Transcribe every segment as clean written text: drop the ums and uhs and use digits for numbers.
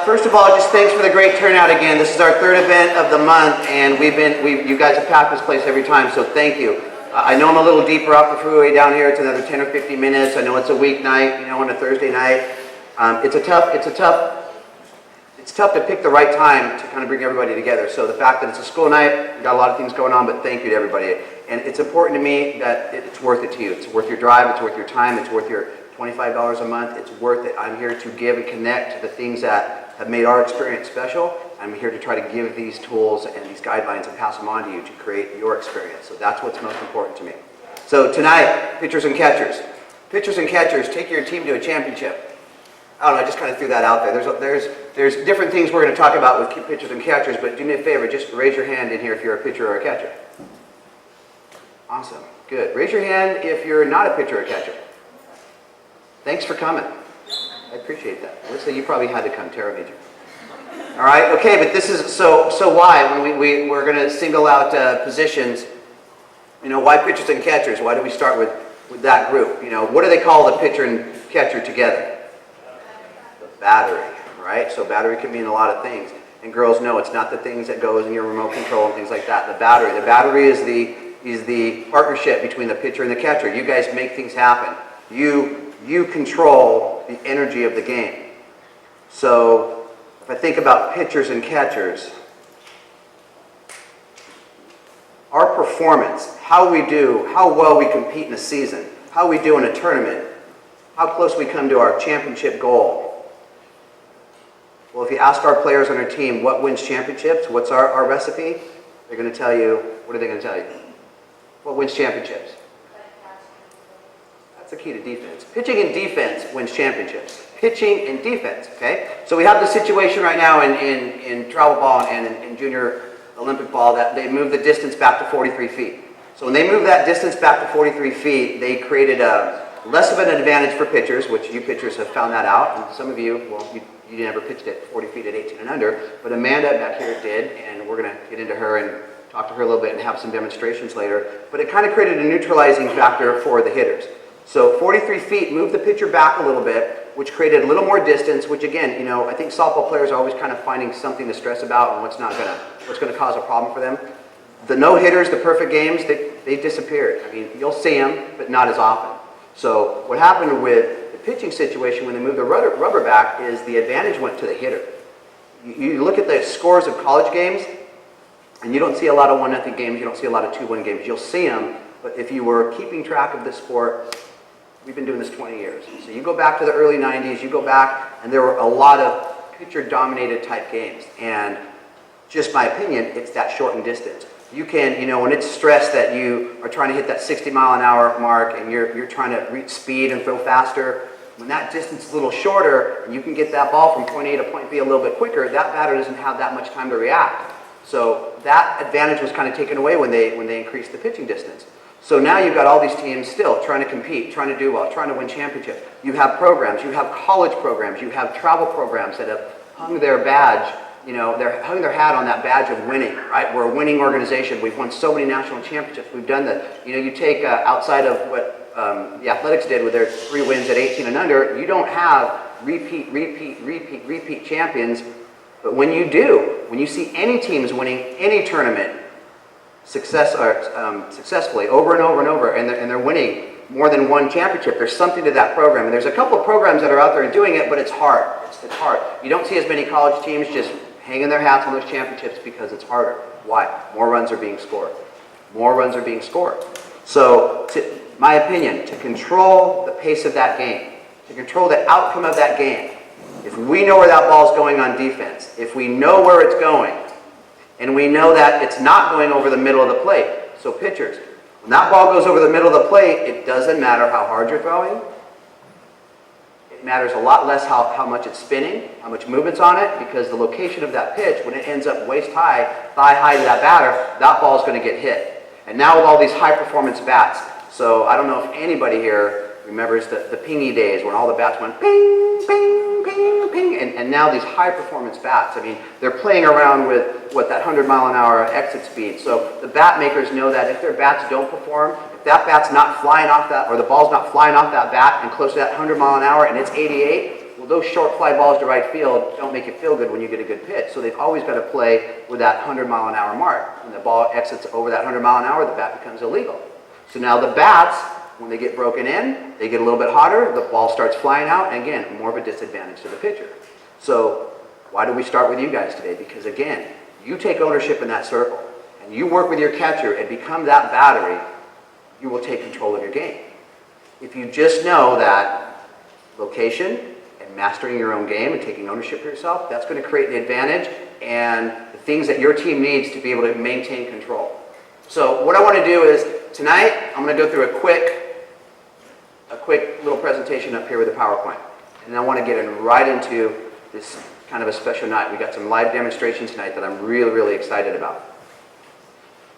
First of all, just thanks for the great turnout again. This is our third event of the month, and you guys have packed this place every time, so thank you. I know I'm a little deeper off the freeway down here. It's another 10 or 15 minutes. I know it's a weeknight, on a Thursday night. It's tough to pick the right time to kind of bring everybody together. So the fact that it's a school night, we've got a lot of things going on, but thank you to everybody. And it's important to me that it's worth it to you. It's worth your drive, it's worth your time, it's worth your $25 a month. It's worth it. I'm here to give and connect to the things that have made our experience special. I'm here to try to give these tools and these guidelines and pass them on to you to create your experience. So that's what's most important to me. So tonight, pitchers and catchers. Pitchers and catchers, take your team to a championship. I don't know, I just kind of threw that out there. There's different things we're going to talk about with pitchers and catchers, but do me a favor, just raise your hand in here if you're a pitcher or a catcher. Awesome, good. Raise your hand if you're not a pitcher or a catcher. Thanks for coming. I appreciate that. Let's say you probably had to come, Tara made you. All right, okay, but this is, so why? When we're going to single out positions, why pitchers and catchers? Why do we start with that group? What do they call the pitcher and catcher together? The battery, right? So battery can mean a lot of things. And girls know it's not the things that goes in your remote control and things like that. The battery is the partnership between the pitcher and the catcher. You guys make things happen. You control the energy of the game. So if I think about pitchers and catchers, our performance, how we do, how well we compete in a season, how we do in a tournament, how close we come to our championship goal. Well, if you ask our players on our team what wins championships, what's our recipe, they're going to tell you, what are they going to tell you? What wins championships? That's the key to defense. Pitching and defense wins championships. Pitching and defense, okay? So we have the situation right now in travel ball and in junior Olympic ball that they moved the distance back to 43 feet. So when they moved that distance back to 43 feet, they created less of an advantage for pitchers, which you pitchers have found that out. And some of you, well, you never pitched at 40 feet at 18 and under, but Amanda back here did, and we're going to get into her and talk to her a little bit and have some demonstrations later. But it kind of created a neutralizing factor for the hitters. So 43 feet moved the pitcher back a little bit, which created a little more distance, which again, I think softball players are always kind of finding something to stress about and what's going to cause a problem for them. The no-hitters, the perfect games, they disappeared. I mean, you'll see them, but not as often. So what happened with the pitching situation when they moved the rubber back is the advantage went to the hitter. You look at the scores of college games, and you don't see a lot of 1-0 games, you don't see a lot of 2-1 games. You'll see them, but if you were keeping track of the sport, we've been doing this 20 years. So you go back to the early 90s, you go back, and there were a lot of pitcher-dominated type games. And just my opinion, it's that shortened distance. You can, when it's stressed that you are trying to hit that 60-mile-an-hour mark and you're trying to reach speed and throw faster, when that distance is a little shorter and you can get that ball from point A to point B a little bit quicker, that batter doesn't have that much time to react. So that advantage was kind of taken away when they increased the pitching distance. So now you've got all these teams still trying to compete, trying to do well, trying to win championships. You have programs, you have college programs, you have travel programs that have hung their badge, they're hung their hat on that badge of winning, right? We're a winning organization. We've won so many national championships. We've done that. You take outside of what the Athletics did with their 3 wins at 18 and under, you don't have repeat champions. But when you do, when you see any teams winning any tournament, successfully over and over and over, and they're winning more than one championship. There's something to that program, and there's a couple of programs that are out there and doing it, but it's hard. It's hard. You don't see as many college teams just hanging their hats on those championships because it's harder. Why? More runs are being scored. More runs are being scored. So, my opinion, to control the pace of that game, to control the outcome of that game, if we know where that ball's going on defense, if we know where it's going, and we know that it's not going over the middle of the plate. So pitchers, when that ball goes over the middle of the plate, it doesn't matter how hard you're throwing. It matters a lot less how much it's spinning, how much movement's on it, because the location of that pitch, when it ends up waist high, thigh high to that batter, that ball's going to get hit. And now with all these high-performance bats, so I don't know if anybody here remembers the pingy days when all the bats went ping, ping, ping, ping, and now these high-performance bats, I mean, they're playing around with, that 100-mile-an-hour exit speed. So the bat makers know that if their bats don't perform, if that bat's not flying off that, or the ball's not flying off that bat and close to that 100-mile-an-hour and it's 88, Well, those short fly balls to right field don't make you feel good when you get a good pitch. So they've always got to play with that 100-mile-an-hour mark. When the ball exits over that 100-mile-an-hour, the bat becomes illegal. So now the bats, when they get broken in, they get a little bit hotter, the ball starts flying out, and again, more of a disadvantage to the pitcher. So why do we start with you guys today? Because again, you take ownership in that circle, and you work with your catcher and become that battery, you will take control of your game. If you just know that location and mastering your own game and taking ownership for yourself, that's going to create an advantage and the things that your team needs to be able to maintain control. So what I want to do is, tonight, I'm going to go through a quick little presentation up here with a PowerPoint. And I want to get right into this kind of a special night. We got some live demonstrations tonight that I'm really, really excited about.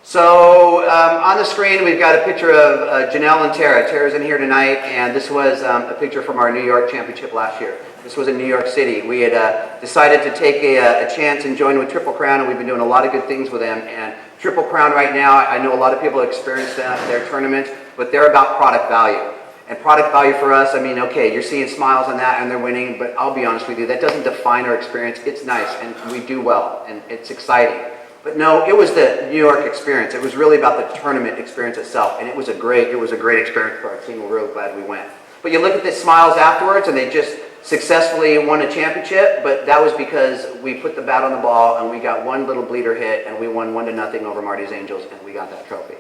So on the screen, we've got a picture of Janelle and Tara. Tara's in here tonight, and this was a picture from our New York Championship last year. This was in New York City. We had decided to take a chance and join with Triple Crown, and we've been doing a lot of good things with them. And Triple Crown right now, I know a lot of people experience their tournaments, but they're about product value. And product value for us, I mean, okay, you're seeing smiles on that and they're winning, but I'll be honest with you, that doesn't define our experience. It's nice, and we do well, and it's exciting. But no, it was the New York experience. It was really about the tournament experience itself, and it was a great experience for our team. We're really glad we went. But you look at the smiles afterwards, and they just successfully won a championship, but that was because we put the bat on the ball, and we got one little bleeder hit, and we won 1-0 over Marty's Angels, and we got that trophy.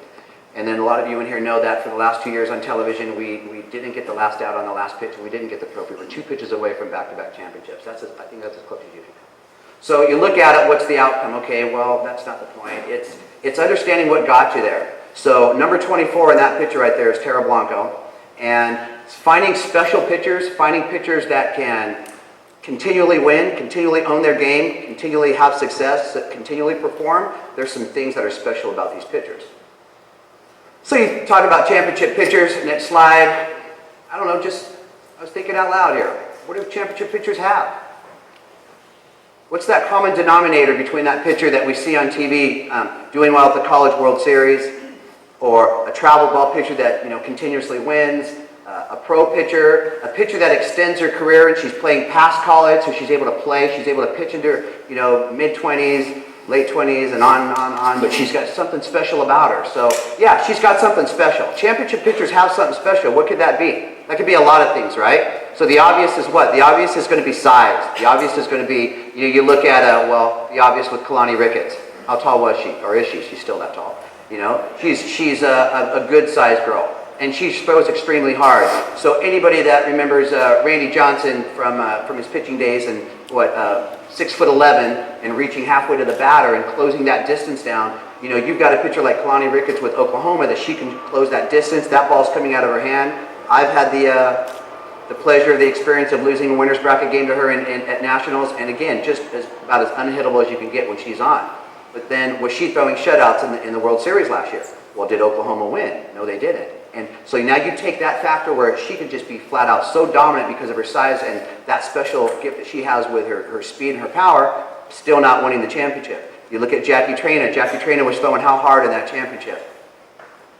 And then a lot of you in here know that for the last 2 years on television, we didn't get the last out on the last pitch, and we didn't get the trophy. We're 2 pitches away from back-to-back championships. I think that's as close as you can. So you look at it, what's the outcome? Okay, well, that's not the point. It's understanding what got you there. So number 24 in that picture right there is Tara Blanco. And finding special pitchers, finding pitchers that can continually win, continually own their game, continually have success, continually perform, there's some things that are special about these pitchers. So you talk about championship pitchers, next slide. I don't know, I was thinking out loud here. What do championship pitchers have? What's that common denominator between that pitcher that we see on TV doing well at the College World Series, or a travel ball pitcher that continuously wins, a pro pitcher, a pitcher that extends her career and she's playing past college, so she's able to play, she's able to pitch into her mid-20s, late 20s, and on, but she's got something special about her. So yeah, she's got something special. Championship pitchers have something special. What could that be? That could be a lot of things, right? So the obvious is what? The obvious is going to be size. The obvious is going to be, you look at, the obvious with Kalani Ricketts. How tall was she? Or is she? She's still that tall. She's a good-sized girl. And she throws extremely hard. So anybody that remembers Randy Johnson from his pitching days and 6'11" and reaching halfway to the batter and closing that distance down, you've got a pitcher like Kalani Ricketts with Oklahoma that she can close that distance. That ball's coming out of her hand. I've had the pleasure, the experience of losing a winner's bracket game to her at Nationals, and again, just about as unhittable as you can get when she's on. But then, was she throwing shutouts in the World Series last year? Well, did Oklahoma win? No, they didn't. And so now you take that factor where she can just be flat out so dominant because of her size and that special gift that she has with her speed and her power, still not winning the championship. You look at Jackie Trainer. Jackie Trainer was throwing how hard in that championship?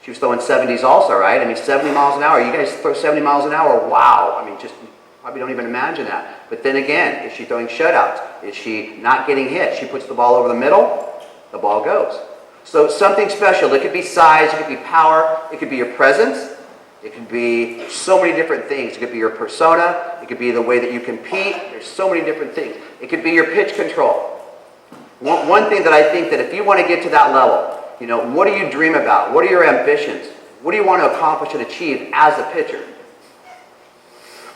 She was throwing 70s also, right? I mean, 70 miles an hour. You guys throw 70 miles an hour, wow. I mean, just probably don't even imagine that. But then again, is she throwing shutouts? Is she not getting hit? She puts the ball over the middle, the ball goes. So something special. It could be size, it could be power, it could be your presence, it could be so many different things. It could be your persona, it could be the way that you compete. There's so many different things. It could be your pitch control. One thing that I think that if you want to get to that level, what do you dream about? What are your ambitions? What do you want to accomplish and achieve as a pitcher?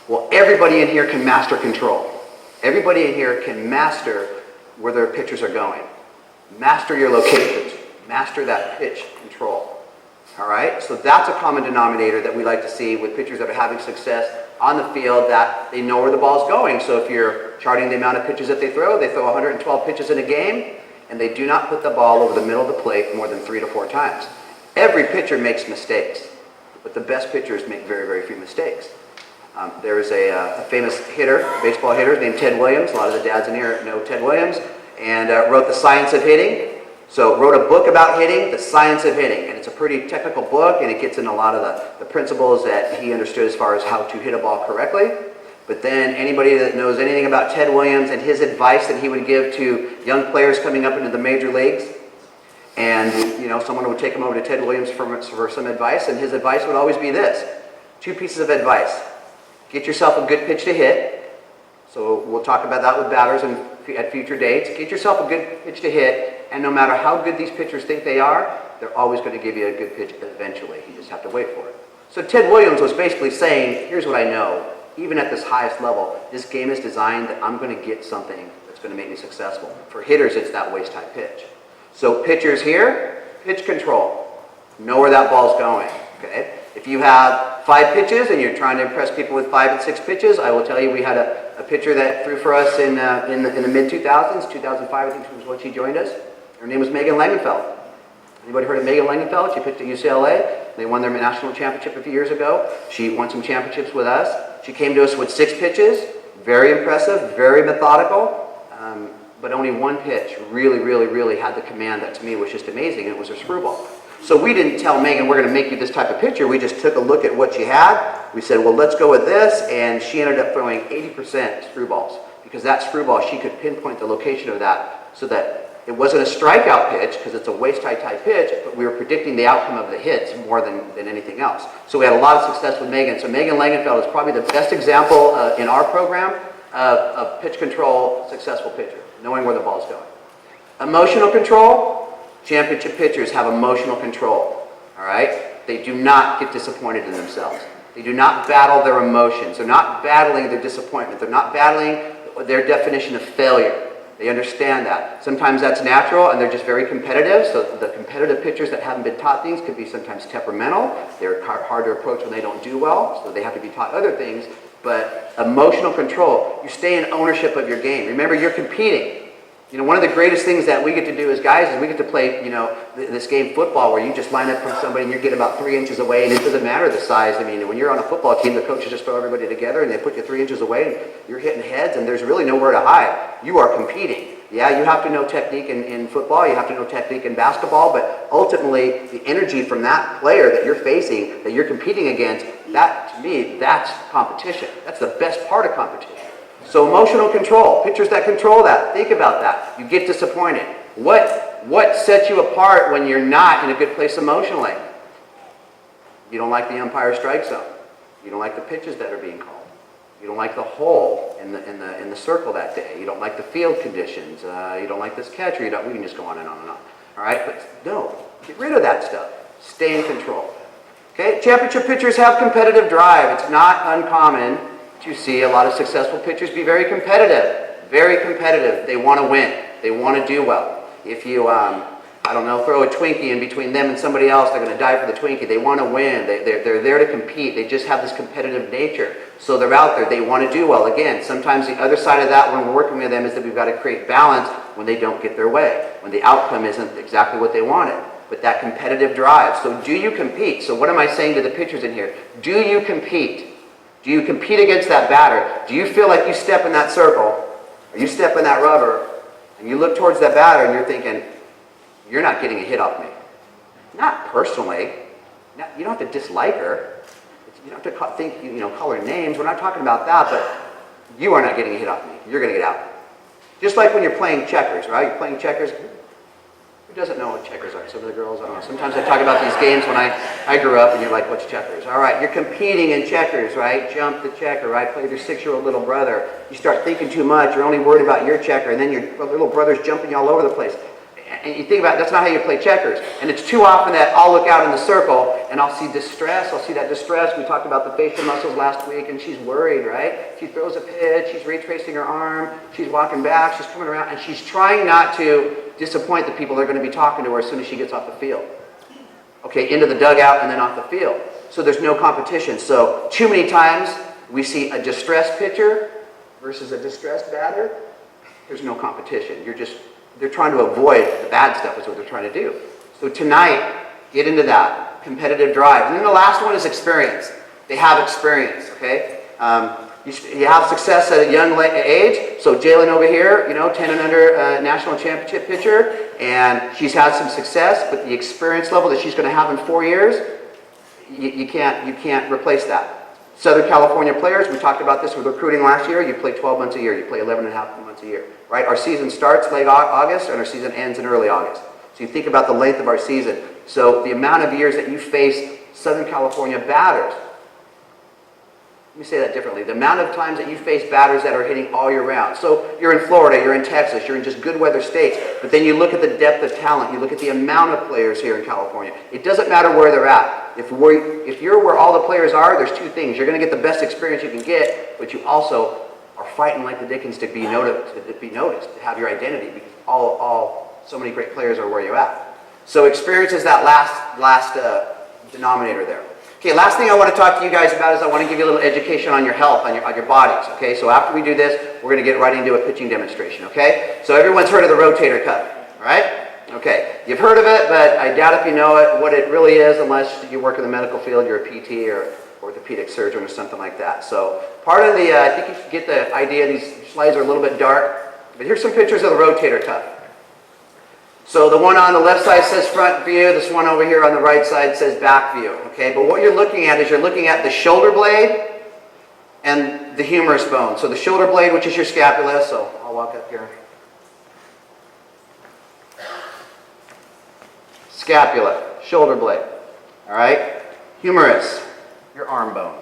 Well, everybody in here can master control. Everybody in here can master where their pitchers are going. Master your locations. Master that pitch control. All right? So that's a common denominator that we like to see with pitchers that are having success on the field, that they know where the ball's going. So if you're charting the amount of pitches that they throw 112 pitches in a game, and they do not put the ball over the middle of the plate more than 3 to 4 times. Every pitcher makes mistakes, but the best pitchers make very, very few mistakes. There is a famous hitter, baseball hitter, named Ted Williams. A lot of the dads in here know Ted Williams, and wrote The Science of Hitting. So wrote a book about hitting, The Science of Hitting, and it's a pretty technical book, and it gets into a lot of the principles that he understood as far as how to hit a ball correctly. But then anybody that knows anything about Ted Williams and his advice that he would give to young players coming up into the major leagues, and someone would take him over to Ted Williams for some advice, and his advice would always be this. 2 pieces of advice. Get yourself a good pitch to hit. So we'll talk about that with batters at future dates. Get yourself a good pitch to hit, and no matter how good these pitchers think they are, they're always going to give you a good pitch eventually. You just have to wait for it. So Ted Williams was basically saying, here's what I know. Even at this highest level, this game is designed that I'm going to get something that's going to make me successful. For hitters, it's that waist-high pitch. So pitchers here, pitch control. Know where that ball's going, okay? If you have 5 pitches and you're trying to impress people with 5 and 6 pitches, I will tell you we had a pitcher that threw for us in the mid-2000s, 2005 I think was when she joined us. Her name was Megan Langenfeld. Anybody heard of Megan Langenfeld? She pitched at UCLA. They won their national championship a few years ago. She won some championships with us. She came to us with 6 pitches, very impressive, very methodical, but only 1 pitch really had the command that to me was just amazing, and it was her screwball. So we didn't tell Megan, we're going to make you this type of pitcher. We just took a look at what she had. We said, well, let's go with this, and she ended up throwing 80% screwballs, because that screwball, she could pinpoint the location of that so that it wasn't a strikeout pitch, because it's a waist-high type pitch, but we were predicting the outcome of the hits more than anything else. So we had a lot of success with Megan. So Megan Langenfeld is probably the best example in our program of pitch control, successful pitcher, knowing where the ball's going. Emotional control, championship pitchers have emotional control, all right? They do not get disappointed in themselves. They do not battle their emotions. They're not battling their disappointment. They're not battling their definition of failure. They understand that. Sometimes that's natural, and they're just very competitive. So the competitive pitchers that haven't been taught things could be sometimes temperamental. They're hard to approach when they don't do well, so they have to be taught other things. But emotional control, you stay in ownership of your game. Remember, you're competing. One of the greatest things that we get to do as guys is we get to play, this game football where you just line up from somebody and you get about 3 inches away, and it doesn't matter the size. I mean, when you're on a football team, the coaches just throw everybody together and they put you 3 inches away and you're hitting heads and there's really nowhere to hide. You are competing. Yeah, you have to know technique in football, you have to know technique in basketball, but ultimately the energy from that player that you're facing, that you're competing against, that, to me, that's competition. That's the best part of competition. So emotional control, pitchers that control that, think about that. You get disappointed. What sets you apart when you're not in a good place emotionally? You don't like the umpire strike zone. You don't like the pitches that are being called. You don't like the hole in the circle that day. You don't like the field conditions. You don't like this catcher. We can just go on and on and on. All right, but no, get rid of that stuff. Stay in control. Okay, championship pitchers have competitive drive. It's not uncommon to see a lot of successful pitchers be very competitive. Very competitive. They want to win. They want to do well. If you, throw a Twinkie in between them and somebody else, they're going to die for the Twinkie. They want to win. They're there to compete. They just have this competitive nature. So they're out there. They want to do well. Again, sometimes the other side of that when we're working with them is that we've got to create balance when they don't get their way, when the outcome isn't exactly what they wanted. But that competitive drive. So do you compete? So what am I saying to the pitchers in here? Do you compete? Do you compete against that batter? Do you feel like you step in that circle, or you step in that rubber, and you look towards that batter and you're thinking, you're not getting a hit off me? Not personally. You don't have to dislike her. You don't have to call her names. We're not talking about that, but you are not getting a hit off me. You're going to get out. Just like when you're playing checkers, right? You're playing checkers. Who doesn't know what checkers are? Some of the girls, I don't know. Sometimes I talk about these games when I grew up and you're like, what's checkers? All right, you're competing in checkers, right? Jump the checker, right? Play with your 6-year-old little brother. You start thinking too much. You're only worried about your checker, and then your little brother's jumping you all over the place. And you think about it, that's not how you play checkers. And it's too often that I'll look out in the circle and I'll see distress. I'll see that distress. We talked about the facial muscles last week, and she's worried, right? She throws a pitch. She's retracing her arm. She's walking back. She's coming around, and she's trying not to disappoint the people that are going to be talking to her as soon as she gets off the field. Okay, into the dugout and then off the field. So there's no competition. So too many times we see a distressed pitcher versus a distressed batter. There's no competition. They're trying to avoid the bad stuff is what they're trying to do. So tonight, get into that competitive drive. And then the last one is experience. They have experience, okay? You have success at a young age. So Jalen over here, 10 and under national championship pitcher, and she's had some success, but the experience level that she's going to have in 4 years, you can't replace that. Southern California players, we talked about this with recruiting last year, you play 12 months a year, you play 11 and a half months a year, right? Our season starts late August and our season ends in early August. So you think about the length of our season. So the amount of years that you face Southern California batters, let me say that differently. The amount of times that you face batters that are hitting all year round. So you're in Florida, you're in Texas, you're in just good weather states, but then you look at the depth of talent, you look at the amount of players here in California. It doesn't matter where they're at. If you're where all the players are, there's two things. You're going to get the best experience you can get, but you also are fighting like the dickens to be noticed, to have your identity, because so many great players are where you're at. So experience is that last denominator there. Okay, last thing I want to talk to you guys about is I want to give you a little education on your health, on your bodies, okay? So after we do this, we're going to get right into a pitching demonstration, okay? So everyone's heard of the rotator cuff, right? Okay, you've heard of it, but I doubt if you know what it really is unless you work in the medical field, you're a PT or orthopedic surgeon or something like that. So part of the, I think you should get the idea, these slides are a little bit dark, but here's some pictures of the rotator cuff. So the one on the left side says front view, this one over here on the right side says back view, okay? But what you're looking at is you're looking at the shoulder blade and the humerus bone. So the shoulder blade, which is your scapula, so I'll walk up here. Scapula, shoulder blade, all right? Humerus, your arm bone,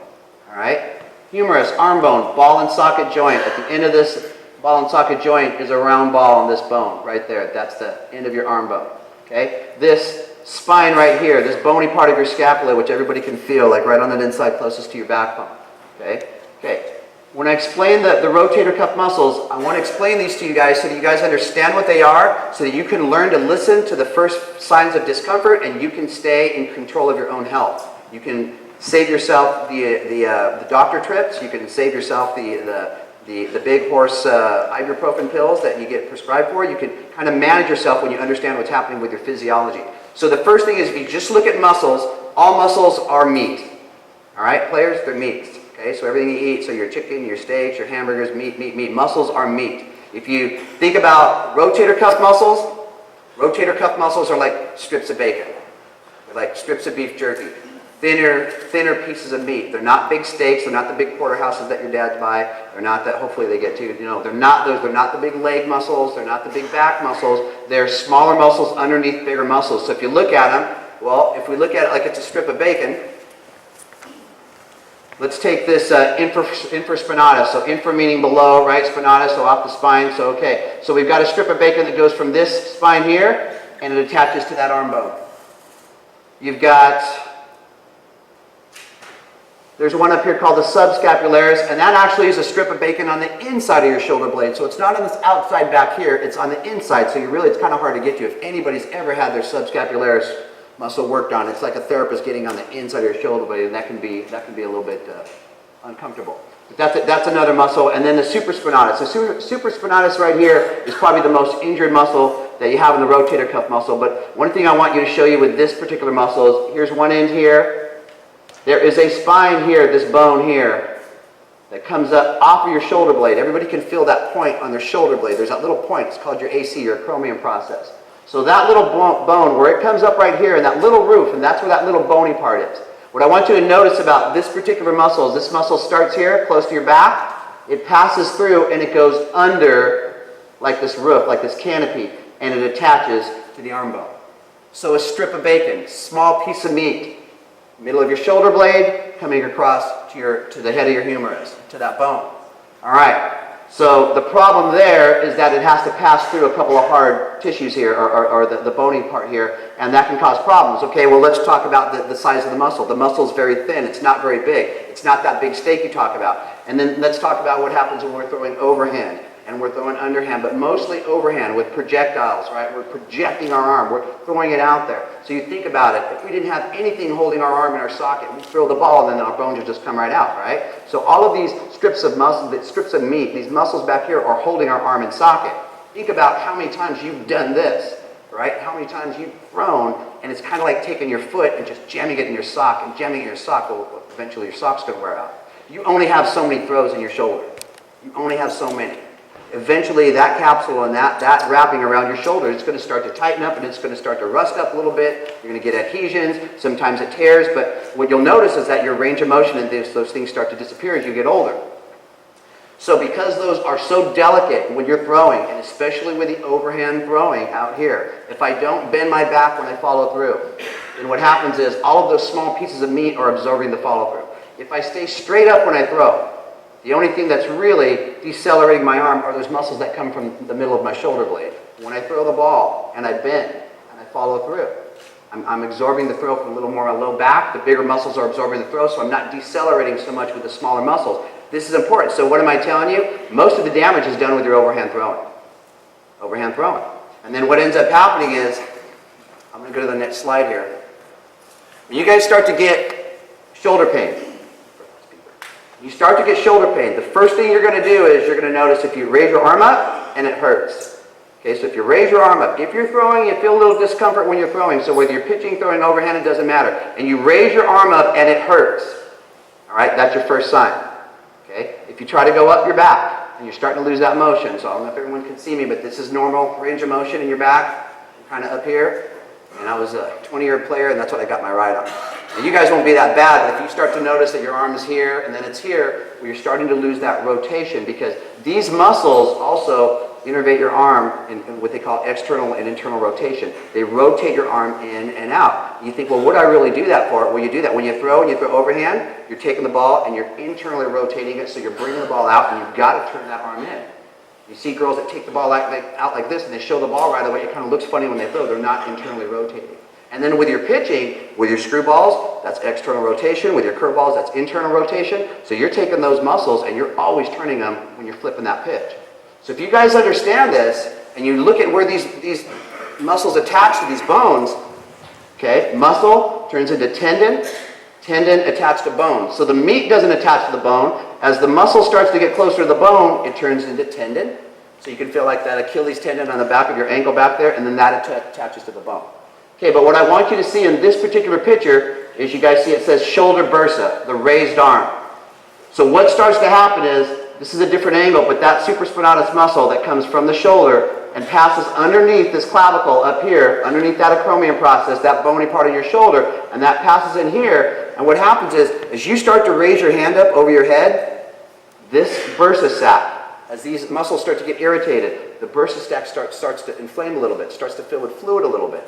all right? Humerus, arm bone, ball and socket joint. At the end of this ball and socket joint is a round ball on this bone right there. That's the end of your arm bone, okay? This spine right here, this bony part of your scapula, which everybody can feel, like right on that inside closest to your backbone, okay? Okay. When I explain the rotator cuff muscles, I want to explain these to you guys so that you guys understand what they are, so that you can learn to listen to the first signs of discomfort and you can stay in control of your own health. You can save yourself the doctor trips, you can save yourself the big horse ibuprofen pills that you get prescribed for. You can kind of manage yourself when you understand what's happening with your physiology. So the first thing is, if you just look at muscles, all muscles are meat. All right, players, they're meats. Okay, so everything you eat, so your chicken, your steaks, your hamburgers, meat. Muscles are meat. If you think about rotator cuff muscles are like strips of bacon. They're like strips of beef jerky. Thinner pieces of meat. They're not big steaks. They're not the big porterhouses that your dads buy. They're not that. Hopefully they get to. You know, they're not those. They're not the big leg muscles. They're not the big back muscles. They're smaller muscles underneath bigger muscles. So if you look at them, well, if we look at it like it's a strip of bacon, let's take this infraspinatus. So infra meaning below, right? Spinatus, so off the spine. So okay. So we've got a strip of bacon that goes from this spine here, and it attaches to that arm bone. You've got. There's one up here called the subscapularis, and that actually is a strip of bacon on the inside of your shoulder blade. So it's not on this outside back here, it's on the inside. So it's kind of hard to get to. If anybody's ever had their subscapularis muscle worked on, it's like a therapist getting on the inside of your shoulder blade, and that can be a little bit uncomfortable. But that's another muscle. And then the supraspinatus. The supraspinatus right here is probably the most injured muscle that you have in the rotator cuff muscle. But one thing I want you to show you with this particular muscle is, here's one end here. There is a spine here, this bone here, that comes up off of your shoulder blade. Everybody can feel that point on their shoulder blade. There's that little point. It's called your AC, your acromion process. So that little bone, where it comes up right here, and that little roof, and that's where that little bony part is. What I want you to notice about this particular muscle is this muscle starts here, close to your back. It passes through, and it goes under, like this roof, like this canopy, and it attaches to the arm bone. So a strip of bacon, small piece of meat, middle of your shoulder blade, coming across to the head of your humerus, to that bone. All right. So the problem there is that it has to pass through a couple of hard tissues here, or the bony part here, and that can cause problems. Okay, well, let's talk about the size of the muscle. The muscle is very thin. It's not very big. It's not that big steak you talk about. And then let's talk about what happens when we're throwing overhand and we're throwing underhand, but mostly overhand with projectiles, right? We're projecting our arm. We're throwing it out there. So you think about it. If we didn't have anything holding our arm in our socket, we'd throw the ball and then our bones would just come right out, right? So all of these strips of muscle, strips of meat, these muscles back here are holding our arm in socket. Think about how many times you've done this, right? How many times you've thrown, and it's kind of like taking your foot and just jamming it in your sock, and jamming it in your sock, well, eventually your sock's going to wear out. You only have so many throws in your shoulder. You only have so many. eventually that capsule and that wrapping around your shoulder is going to start to tighten up and it's going to start to rust up a little bit. You're going to get adhesions, sometimes it tears, but what you'll notice is that your range of motion and those things start to disappear as you get older. So because those are so delicate when you're throwing, and especially with the overhand throwing out here, if I don't bend my back when I follow through, then what happens is all of those small pieces of meat are absorbing the follow through. If I stay straight up when I throw, the only thing that's really decelerating my arm are those muscles that come from the middle of my shoulder blade. When I throw the ball and I bend and I follow through, I'm absorbing the throw from a little more low back. The bigger muscles are absorbing the throw, so I'm not decelerating so much with the smaller muscles. This is important. So what am I telling you? Most of the damage is done with your overhand throwing. Overhand throwing. And then what ends up happening is, I'm going to go to the next slide here. When you guys start to get shoulder pain, you start to get shoulder pain, the first thing you're going to do is you're going to notice if you raise your arm up and it hurts. Okay, so if you raise your arm up, if you're throwing, you feel a little discomfort when you're throwing, so whether you're pitching, throwing, overhand, it doesn't matter. And you raise your arm up and it hurts. All right, that's your first sign. Okay, if you try to go up your back and you're starting to lose that motion, so I don't know if everyone can see me, but this is normal range of motion in your back, kind of up here. And I was a 20-year player, and that's what I got my ride on. And you guys won't be that bad, but if you start to notice that your arm is here and then it's here, well, you're starting to lose that rotation because these muscles also innervate your arm in what they call external and internal rotation. They rotate your arm in and out. You think, well, what do I really do that for? Well, you do that when you throw and you throw overhand, you're taking the ball and you're internally rotating it, so you're bringing the ball out and you've got to turn that arm in. You see girls that take the ball out like this and they show the ball right away. It kind of looks funny when they throw. They're not internally rotating. And then with your pitching, with your screw balls, that's external rotation. With your curveballs, that's internal rotation. So you're taking those muscles and you're always turning them when you're flipping that pitch. So if you guys understand this and you look at where these muscles attach to these bones, okay, muscle turns into tendon, tendon attached to bone. So the meat doesn't attach to the bone. As the muscle starts to get closer to the bone, it turns into tendon. So you can feel like that Achilles tendon on the back of your ankle back there, and then that attaches to the bone. Okay, but what I want you to see in this particular picture is you guys see it says shoulder bursa, the raised arm. So what starts to happen is, this is a different angle, but that supraspinatus muscle that comes from the shoulder and passes underneath this clavicle up here, underneath that acromion process, that bony part of your shoulder, and that passes in here. And what happens is, as you start to raise your hand up over your head, this bursa sac, as these muscles start to get irritated, the bursa sac starts to inflame a little bit, starts to fill with fluid a little bit.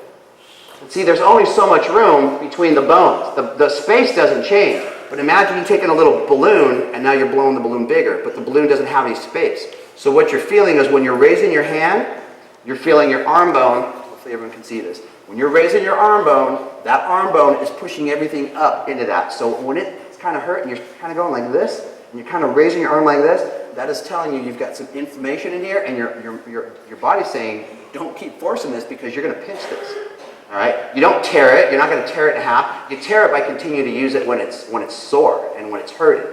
And see, there's only so much room between the bones. The space doesn't change. But imagine you taking a little balloon and now you're blowing the balloon bigger, but the balloon doesn't have any space. So what you're feeling is when you're raising your hand, you're feeling your arm bone. Hopefully everyone can see this. When you're raising your arm bone, that arm bone is pushing everything up into that. So when it's kind of hurt and you're kind of going like this, and you're kind of raising your arm like this, that is telling you you've got some inflammation in here, and your body's saying, don't keep forcing this because you're going to pinch this. All right? You don't tear it. You're not going to tear it in half. You tear it by continuing to use it when it's sore and when it's hurting.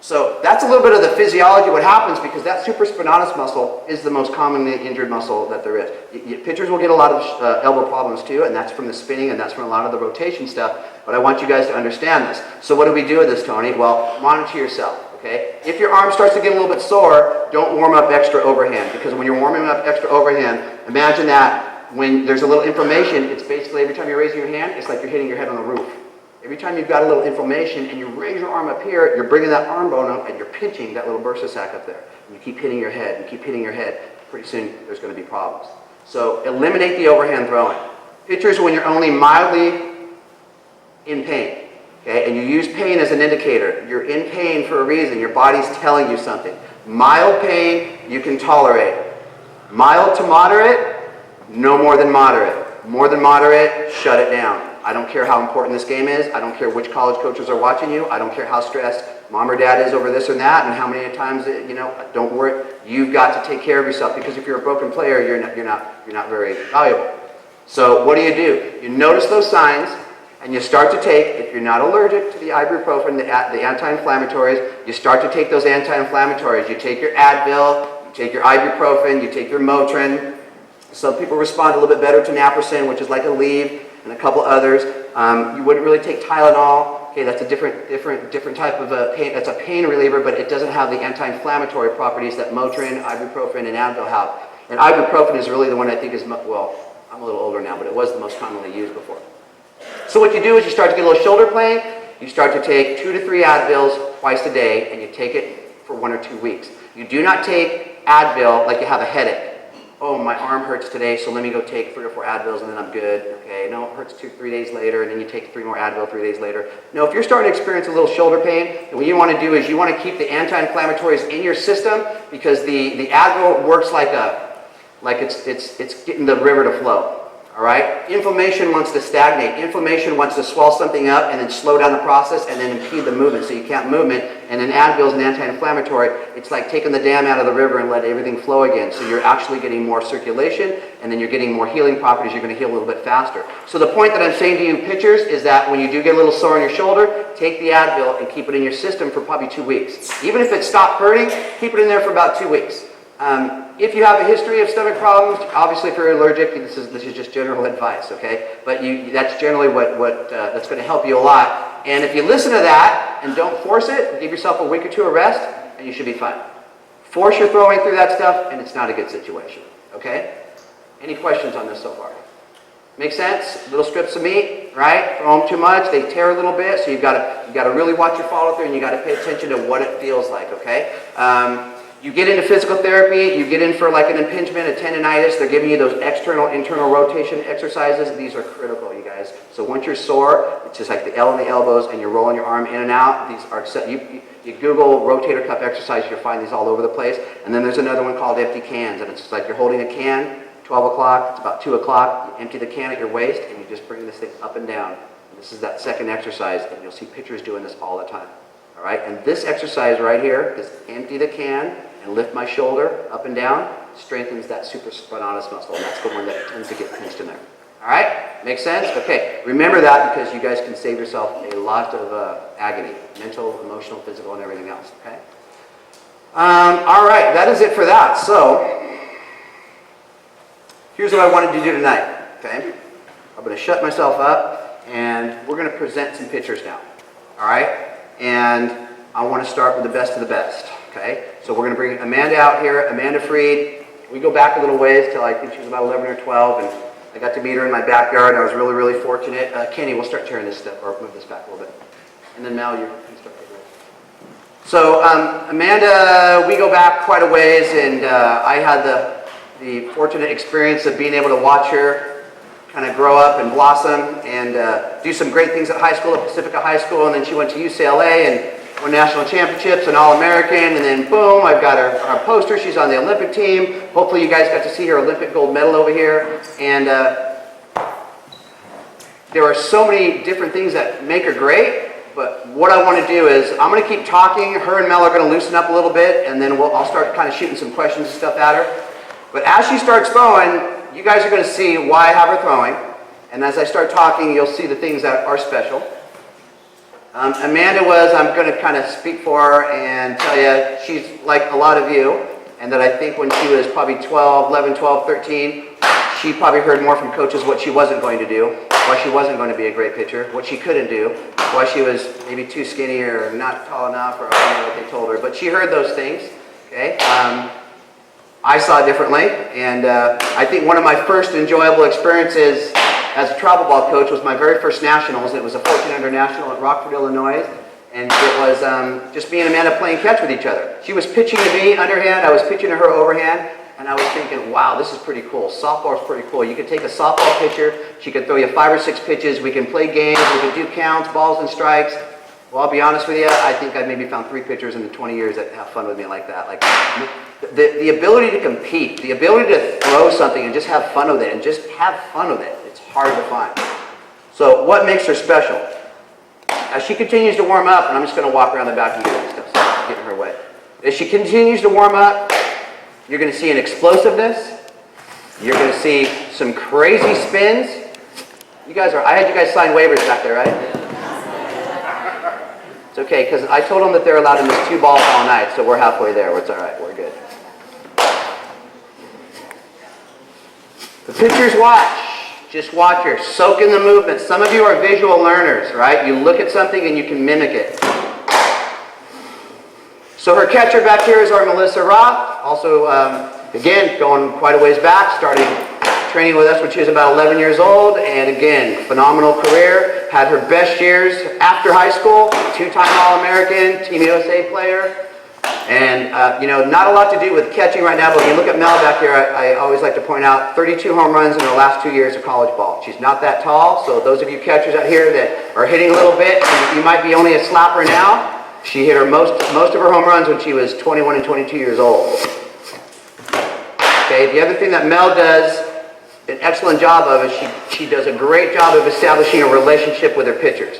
So that's a little bit of the physiology of what happens, because that supraspinatus muscle is the most commonly injured muscle that there is. Pitchers will get a lot of elbow problems too, and that's from the spinning and that's from a lot of the rotation stuff. But I want you guys to understand this. So what do we do with this, Tony? Well, monitor yourself. Okay? If your arm starts to get a little bit sore, don't warm up extra overhand, because when you're warming up extra overhand, imagine that when there's a little inflammation, it's basically every time you're raising your hand, it's like you're hitting your head on the roof. Every time you've got a little inflammation and you raise your arm up here, you're bringing that arm bone up and you're pinching that little bursa sac up there. And you keep hitting your head and keep hitting your head. Pretty soon there's going to be problems. So eliminate the overhand throwing. Pitchers, when you're only mildly in pain, okay, and you use pain as an indicator. You're in pain for a reason. Your body's telling you something. Mild pain, you can tolerate. Mild to moderate, no more than moderate. More than moderate, shut it down. I don't care how important this game is. I don't care which college coaches are watching you. I don't care how stressed mom or dad is over this or that and how many times, don't worry. You've got to take care of yourself, because if you're a broken player, you're not very valuable. So what do? You notice those signs and you start to take, if you're not allergic to the ibuprofen, the anti-inflammatories, you start to take those anti-inflammatories. You take your Advil, you take your ibuprofen, you take your Motrin. Some people respond a little bit better to naproxen, which is like a Aleve. and a couple others. You wouldn't really take Tylenol. Okay, that's a different type of a pain. That's a pain reliever, but it doesn't have the anti-inflammatory properties that Motrin, ibuprofen, and Advil have. And ibuprofen is really the one I think is, well, I'm a little older now, but it was the most commonly used before. So what you do is you start to get a little shoulder pain. You start to take 2 to 3 Advils twice a day, and you take it for 1 or 2 weeks. You do not take Advil like you have a headache. Oh, my arm hurts today, so let me go take 3 or 4 Advils and then I'm good. Okay, no, it hurts 2 or 3 days later, and then you take 3 more Advil 3 days later. No, if you're starting to experience a little shoulder pain, then what you want to do is you want to keep the anti-inflammatories in your system, because the Advil works like it's getting the river to flow. All right? Inflammation wants to stagnate. Inflammation wants to swell something up and then slow down the process and then impede the movement, so you can't movement. And then Advil is an anti-inflammatory. It's like taking the dam out of the river and let everything flow again. So you're actually getting more circulation, and then you're getting more healing properties. You're going to heal a little bit faster. So the point that I'm saying to you pitchers is that when you do get a little sore on your shoulder, take the Advil and keep it in your system for probably 2 weeks. Even if it stopped hurting, keep it in there for about 2 weeks. If you have a history of stomach problems, obviously if you're allergic, this is just general advice, okay? But that's generally what that's going to help you a lot. And if you listen to that and don't force it, give yourself a week or 2 of rest, and you should be fine. Force your throwing through that stuff, and it's not a good situation, okay? Any questions on this so far? Make sense? Little strips of meat, right? Throw them too much, they tear a little bit, so you've got to really watch your follow through, and you got to pay attention to what it feels like, okay? You get into physical therapy, you get in for like an impingement, a tendonitis, they're giving you those external, internal rotation exercises. These are critical, you guys. So once you're sore, it's just like the L in the elbows and you're rolling your arm in and out. These are, you Google rotator cuff exercise, you'll find these all over the place. And then there's another one called empty cans, and it's just like you're holding a can, 12 o'clock, it's about 2 o'clock, you empty the can at your waist and you just bring this thing up and down. And this is that second exercise, and you'll see pitchers doing this all the time. All right, and this exercise right here, this empty the can and lift my shoulder up and down, strengthens that supraspinatus muscle, and that's the one that tends to get pinched in there. All right, makes sense? Okay, remember that, because you guys can save yourself a lot of agony, mental, emotional, physical, and everything else, okay? All right, that is it for that. So, here's what I wanted to do tonight, okay? I'm going to shut myself up, and we're going to present some pictures now, all right? And I want to start with the best of the best, okay? So we're going to bring Amanda out here, Amanda Freed. We go back a little ways till I think she was about 11 or 12, and I got to meet her in my backyard. I was really, really fortunate. Kenny, we'll start tearing this stuff, or move this back a little bit. And then Mel, you can start taking it. So Amanda, we go back quite a ways, and I had the fortunate experience of being able to watch her kind of grow up and blossom and do some great things at high school, at Pacifica High School, and then she went to UCLA and won national championships and All-American, and then boom, I've got her poster. She's on the Olympic team. Hopefully you guys got to see her Olympic gold medal over here. And there are so many different things that make her great, but what I want to do is I'm going to keep talking. Her and Mel are going to loosen up a little bit, and then I'll start kind of shooting some questions and stuff at her. But as she starts throwing, you guys are going to see why I have her throwing. And as I start talking, you'll see the things that are special. Amanda I'm going to kind of speak for her and tell you, she's like a lot of you, and that I think when she was probably 11, 12, 13, she probably heard more from coaches what she wasn't going to do, why she wasn't going to be a great pitcher, what she couldn't do, why she was maybe too skinny or not tall enough, or I don't know what they told her, but she heard those things, okay? I saw it differently, and I think one of my first enjoyable experiences as a travel ball coach was my very first nationals. It was a 1400 national at Rockford, Illinois, and it was just me and Amanda playing catch with each other. She was pitching to me underhand, I was pitching to her overhand, and I was thinking, wow, this is pretty cool. Softball is pretty cool. You could take a softball pitcher, she could throw you 5 or 6 pitches, we can play games, we can do counts, balls and strikes. Well, I'll be honest with you, I think I've maybe found 3 pitchers in the 20 years that have fun with me like that. Like the ability to compete, the ability to throw something and just have fun with it, and just have fun with it, it's hard to find. So what makes her special? As she continues to warm up, and I'm just going to walk around the back and get stuff, so get in her way. As she continues to warm up, you're going to see an explosiveness. You're going to see some crazy spins. I had you guys sign waivers back there, right? It's okay, because I told them that they're allowed to miss 2 balls all night, so we're halfway there. It's all right. We're good. The pitchers watch. Just watch her. Soak in the movement. Some of you are visual learners, right? You look at something and you can mimic it. So her catcher back here is our Melissa Roth. Also, again, going quite a ways back, starting training with us when she was about 11 years old. And again, phenomenal career. Had her best years after high school. 2-time All-American, Team USA player. And, you know, not a lot to do with catching right now, but when you look at Mel back here, I always like to point out 32 home runs in her last 2 years of college ball. She's not that tall, so those of you catchers out here that are hitting a little bit, you might be only a slapper now. She hit her most of her home runs when she was 21 and 22 years old. Okay, the other thing that Mel does an excellent job of is she does a great job of establishing a relationship with her pitchers.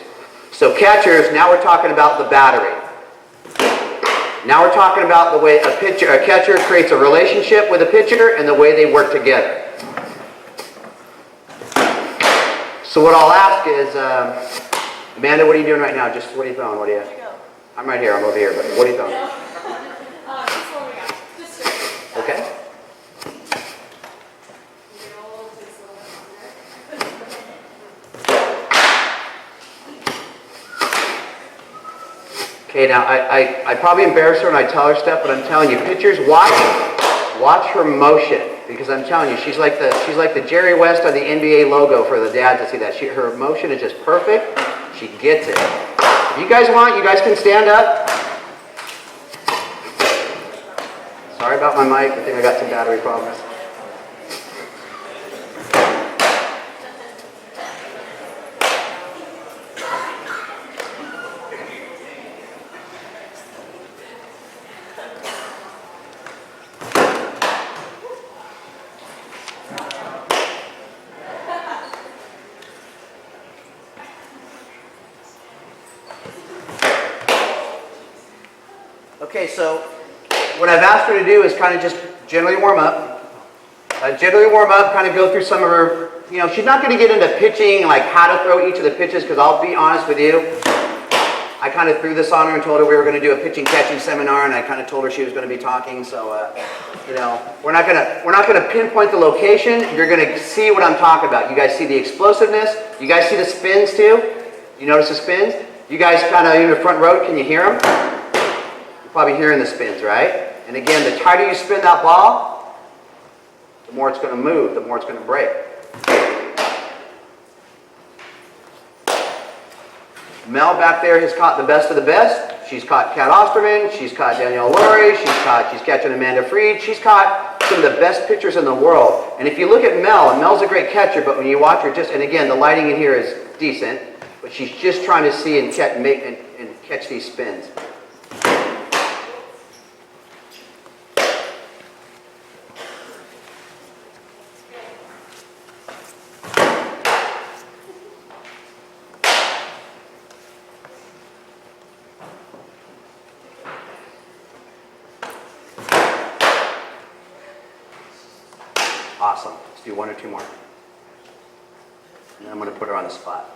So catchers, now we're talking about the battery. Now we're talking about the way a catcher creates a relationship with a pitcher and the way they work together. So what I'll ask is, Amanda, what are you doing right now? Just what are you throwing? What are you? I'm right here. I'm over here. But what are you throwing? Okay. Okay, now I probably embarrass her when I tell her stuff, but I'm telling you, pitchers, watch her motion, because I'm telling you, she's like the Jerry West on the NBA logo for the dad to see that. Her motion is just perfect. She gets it. If you guys want, you guys can stand up. Sorry about my mic. I think I got some battery problems. Okay, so what I've asked her to do is kind of just generally warm up. Kind of go through some of her, you know, she's not going to get into pitching, like how to throw each of the pitches, because I'll be honest with you, I kind of threw this on her and told her we were going to do a pitching catching seminar, and I kind of told her she was going to be talking, so, you know, we're not going to pinpoint the location. You're going to see what I'm talking about. You guys see the explosiveness. You guys see the spins too? You notice the spins? You guys kind of in the front row, can you hear them? Probably hearing the spins, right? And again, the tighter you spin that ball, the more it's going to move, the more it's going to break. Mel back there has caught the best of the best. She's caught Kat Osterman, she's caught Danielle Laurie, she's catching Amanda Freed, she's caught some of the best pitchers in the world. And if you look at Mel, and Mel's a great catcher, but when you watch her, and again, the lighting in here is decent, but she's just trying to see and catch these spins. Awesome. Let's do one or two more. And then I'm going to put her on the spot.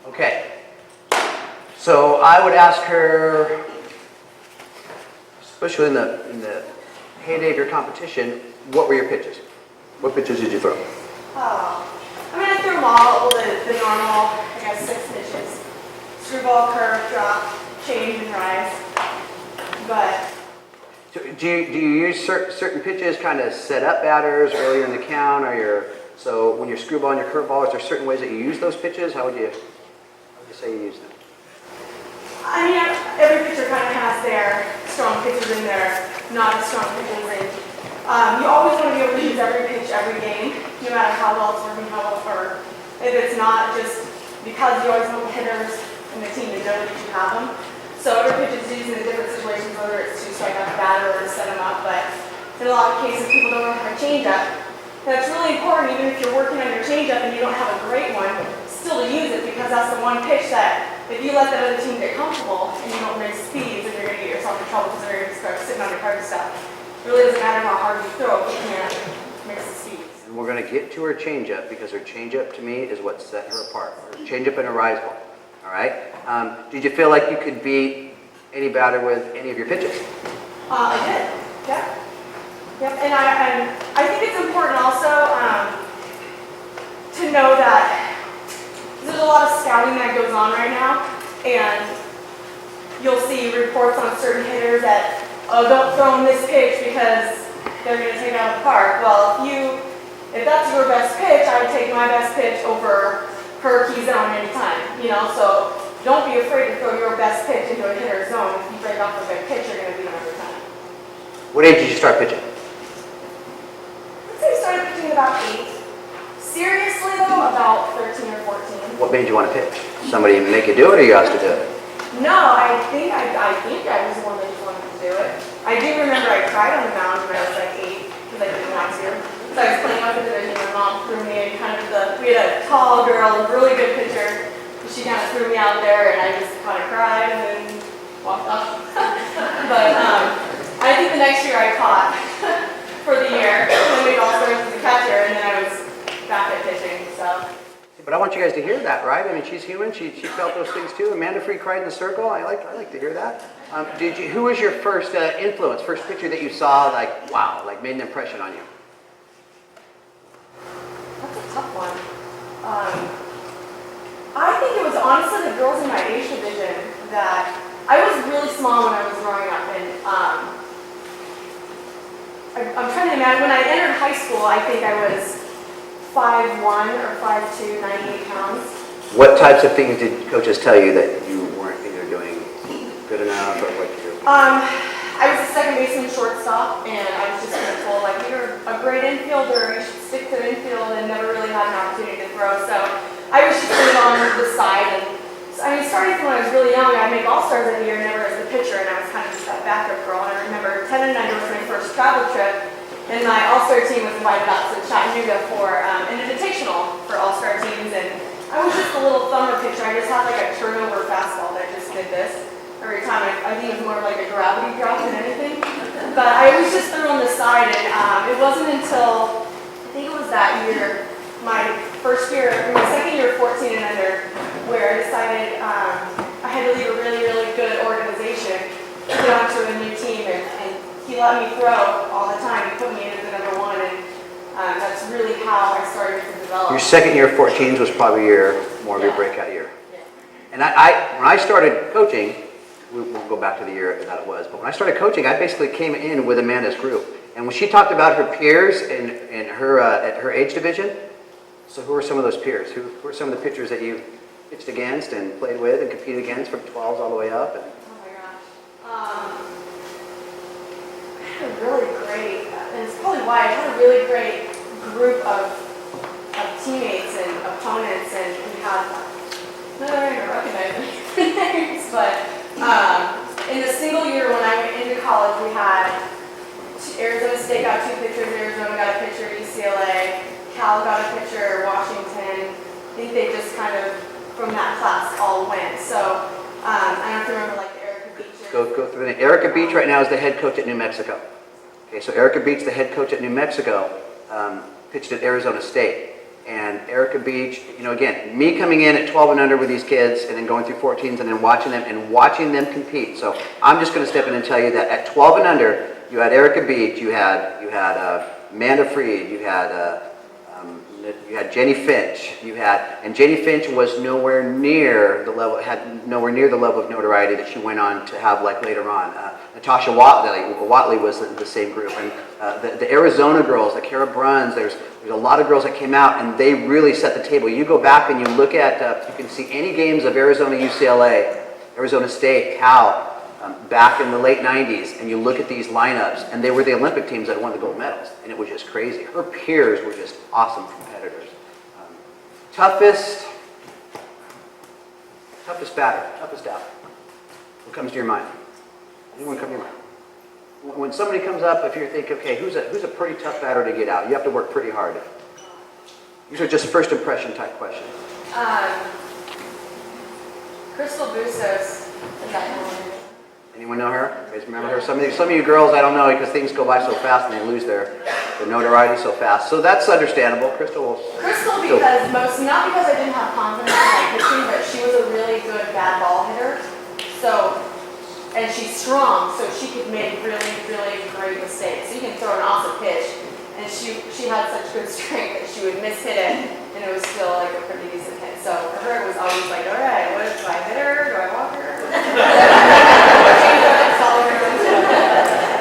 Okay. So I would ask her, especially in the heyday of your competition, what were your pitches? What pitches did you throw? I mean, I threw them all, the normal, I guess, 6 pitches. Screwball, curve, drop, change, and rise. But do you use certain pitches kind of set up batters earlier in the count, so when you're screwball and your curveball, is there certain ways that you use those pitches? How would you say you use them? I mean, every pitcher kind of has their strong pitches in there, not as strong pitches in. You always want to be able to use every pitch every game, no matter how well it's working, how well it's working. If it's not, just because you always want the hitters and the team to know that you have them. So every pitch is used in different situations, whether it's to strike out the batter or to set them up. But in a lot of cases, people don't know how to change up. That's really important, even if you're working on your changeup and you don't have a great one, still to use it, because that's the one pitch that if you let that other team get comfortable and you don't raise speeds, then you're going to get yourself in trouble because they're going to start sitting on your card stuff. It really doesn't matter how hard you throw, you can't mix the speeds. and we're going to get to her changeup because her changeup to me is what set her apart. Her changeup and her rise ball. All right. Did you feel like you could beat any batter with any of your pitches? I did. Yep. Yep. And I think it's important also to know that there's a lot of scouting that goes on right now, and you'll see reports on certain hitters that, oh, don't throw them this pitch because they're going to take it out of the park. Well, if that's your best pitch, I would take my best pitch over her key zone anytime, you know, so don't be afraid to throw your best pitch into a hitter's zone. If you break off a big pitch, you're going to beat them every time. What age did you start pitching? I'd say I started pitching about 8. Seriously though, about 13 or 14. What made you want to pitch? Somebody make you do it or you asked to do it? No, I think I was the one that just wanted to do it. I do remember I cried on the mound when I was like 8 because I didn't want to. So I was playing out the division, my mom threw me in kind of we had a tall girl, a really good pitcher. She kind of threw me out there and I just kind of cried and then walked off. But I think the next year I caught for the year. And we all started as a catcher and then I was back at pitching, so. But I want you guys to hear that, right? I mean, she's human. She felt those things too. Amanda Free cried in the circle. I like to hear that. Who was your first influence, first pitcher that you saw, like, wow, like made an impression on you? That's a tough one. I think it was honestly the girls in my age division that I was really small when I was growing up, and I'm trying to imagine when I entered high school. I think I was 5'1" or 5'2", 98 pounds. What types of things did coaches tell you that you weren't either doing good enough or what you do? I was a second baseman, shortstop, and I was just kind of told, like, you're a great infielder, you should stick to the infield, and never really had an opportunity to throw. So I was just sitting on the side, and I mean, starting from when I was really young, I'd make All-Stars every year, never as the pitcher, and I was kind of just that backup girl. And I remember 10 and under was my first travel trip, and my All-Star team was invited out to Chattanooga for an invitational for All-Star teams, and I was just a little thumber pitcher. I just had like a turnover fastball that just did this every time. I think it was more like a gravity drop than anything. But I always just threw on the side, and it wasn't until, I think it was that year, my second year of 14 and under, where I decided I had to leave a really, really good organization to get onto a new team, and he let me throw all the time. He put me in as the number one, and that's really how I started to develop. Your second year of 14s was probably more of your breakout year. Yeah. And when I started coaching, we'll go back to the year that it was, but when I started coaching, I basically came in with Amanda's group. And when she talked about her peers in her at her age division, so who are some of those peers? Who are some of the pitchers that you pitched against and played with and competed against from 12s all the way up? And, oh my gosh. I had a really great, and it's probably why, I had a really great group of teammates and opponents, and we had, not that I'm going to recognize their names, but in the single year when I went into college, we had Arizona State got 2 pitchers, Arizona got a pitcher, UCLA, Cal got a pitcher, Washington. I think they just kind of, from that class, all went. So I don't have to remember like the Erica Beach. go through the Erica Beach right now is the head coach at New Mexico. Okay, so Erica Beach, the head coach at New Mexico, pitched at Arizona State. And Erica Beach, you know, again, me coming in at 12 and under with these kids and then going through 14s and then watching them compete. So I'm just going to step in and tell you that at 12 and under, you had Erica Beach, you had Amanda Freed, you had Jenny Finch, and Jenny Finch was nowhere near the level, had nowhere near the level of notoriety that she went on to have like later on. Natasha Watley was the same group, and the Arizona girls, the Kara Bruns, there's a lot of girls that came out, and they really set the table. You go back and you look at, you can see any games of Arizona, UCLA, Arizona State, Cal, back in the late 90s, and you look at these lineups, and they were the Olympic teams that won the gold medals, and it was just crazy. Her peers were just awesome competitors. Toughest batter, toughest out. What comes to your mind? Anyone come to your mind? When somebody comes up, if you think, okay, who's a pretty tough batter to get out? You have to work pretty hard. These are just first impression type questions. Crystal Bustos. Is that one? Anyone know her? You guys remember her? Some of you girls, I don't know because things go by so fast and they lose their the notoriety so fast. So that's understandable. Crystal Because not because I didn't have confidence in my pitching, but she was a really good bad ball hitter. So, and she's strong, so she could make really, really great mistakes. So you can throw an awesome pitch, and she had such good strength that she would miss hit it, and it was still like a pretty decent hit. So for her, it was always like, all right, what do I hit her? Do I walk her?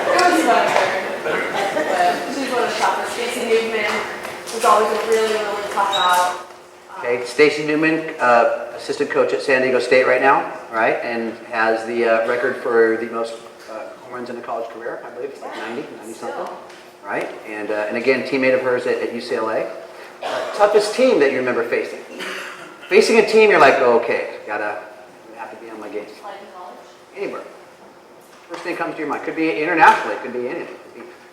It was fun for her. But she's one of the toughest. Stacey Newman was always a really, really tough out. Okay, Stacey Newman, assistant coach at San Diego State right now, right? And has the record for the most home runs in a college career. I believe it's like 90 something, right? And again, teammate of hers at UCLA. Toughest team that you remember facing? Facing a team, you're like, oh, okay, have to be on my game. Like in college? Anywhere. First thing that comes to your mind. Could be internationally, could be anything.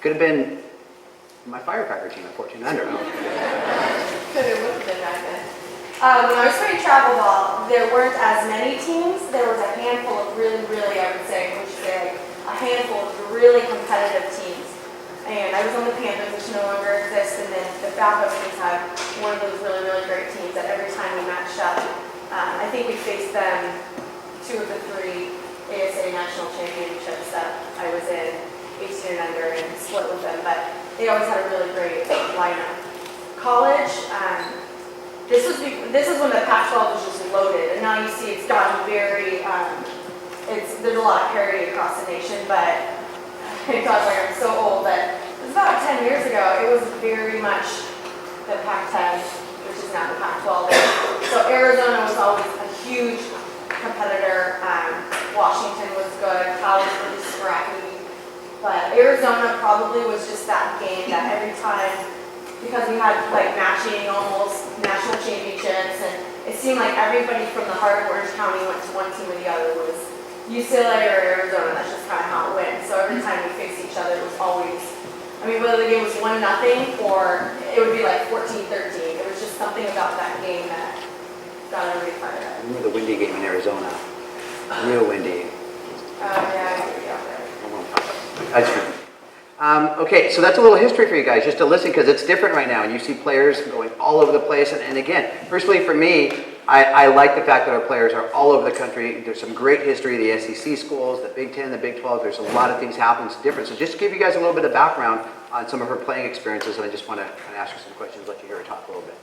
Could have been my Firecracker team at 14 under. Could have would have been back then. When I was playing travel ball, there weren't as many teams. There was a handful of really, I would say, like a handful of really competitive teams. And I was on the Panthers, which no longer exists, and then the backup teams had one of those really, really great teams that every time we matched up, I think we faced them 2 of the 3 ASA national championships that I was in, 18 and under, and split with them, but they always had a really great lineup. College, this is when the Pac-12 was just loaded, and now you see it's gotten very, there's a lot of parity across the nation, but gosh, like I'm so old, but it was about 10 years ago, it was very much the Pac-10, which is now the Pac-12. So Arizona was always a huge competitor. Washington was good. Cal was really scrappy. But Arizona probably was just that game that every time, because we had like matching almost national championships, and it seemed like everybody from the heart of Orange County went to one team or the other. Was UCLA or Arizona, that's just kind of how it went. So every time we faced each other, it was always, I mean, whether the game was 1-0 or it would be like 14-13. It was just something about that game that got everybody fired up. I remember the windy game in Arizona. Real windy. Yeah, I agree out there. Okay, so that's a little history for you guys, just to listen, because it's different right now, and you see players going all over the place. And again, personally for me, I like the fact that our players are all over the country. There's some great history, the SEC schools, the Big Ten, the Big 12. There's a lot of things happening. It's different. So just to give you guys a little bit of background on some of her playing experiences, and I just want to kind of ask her some questions, let you hear her talk a little bit.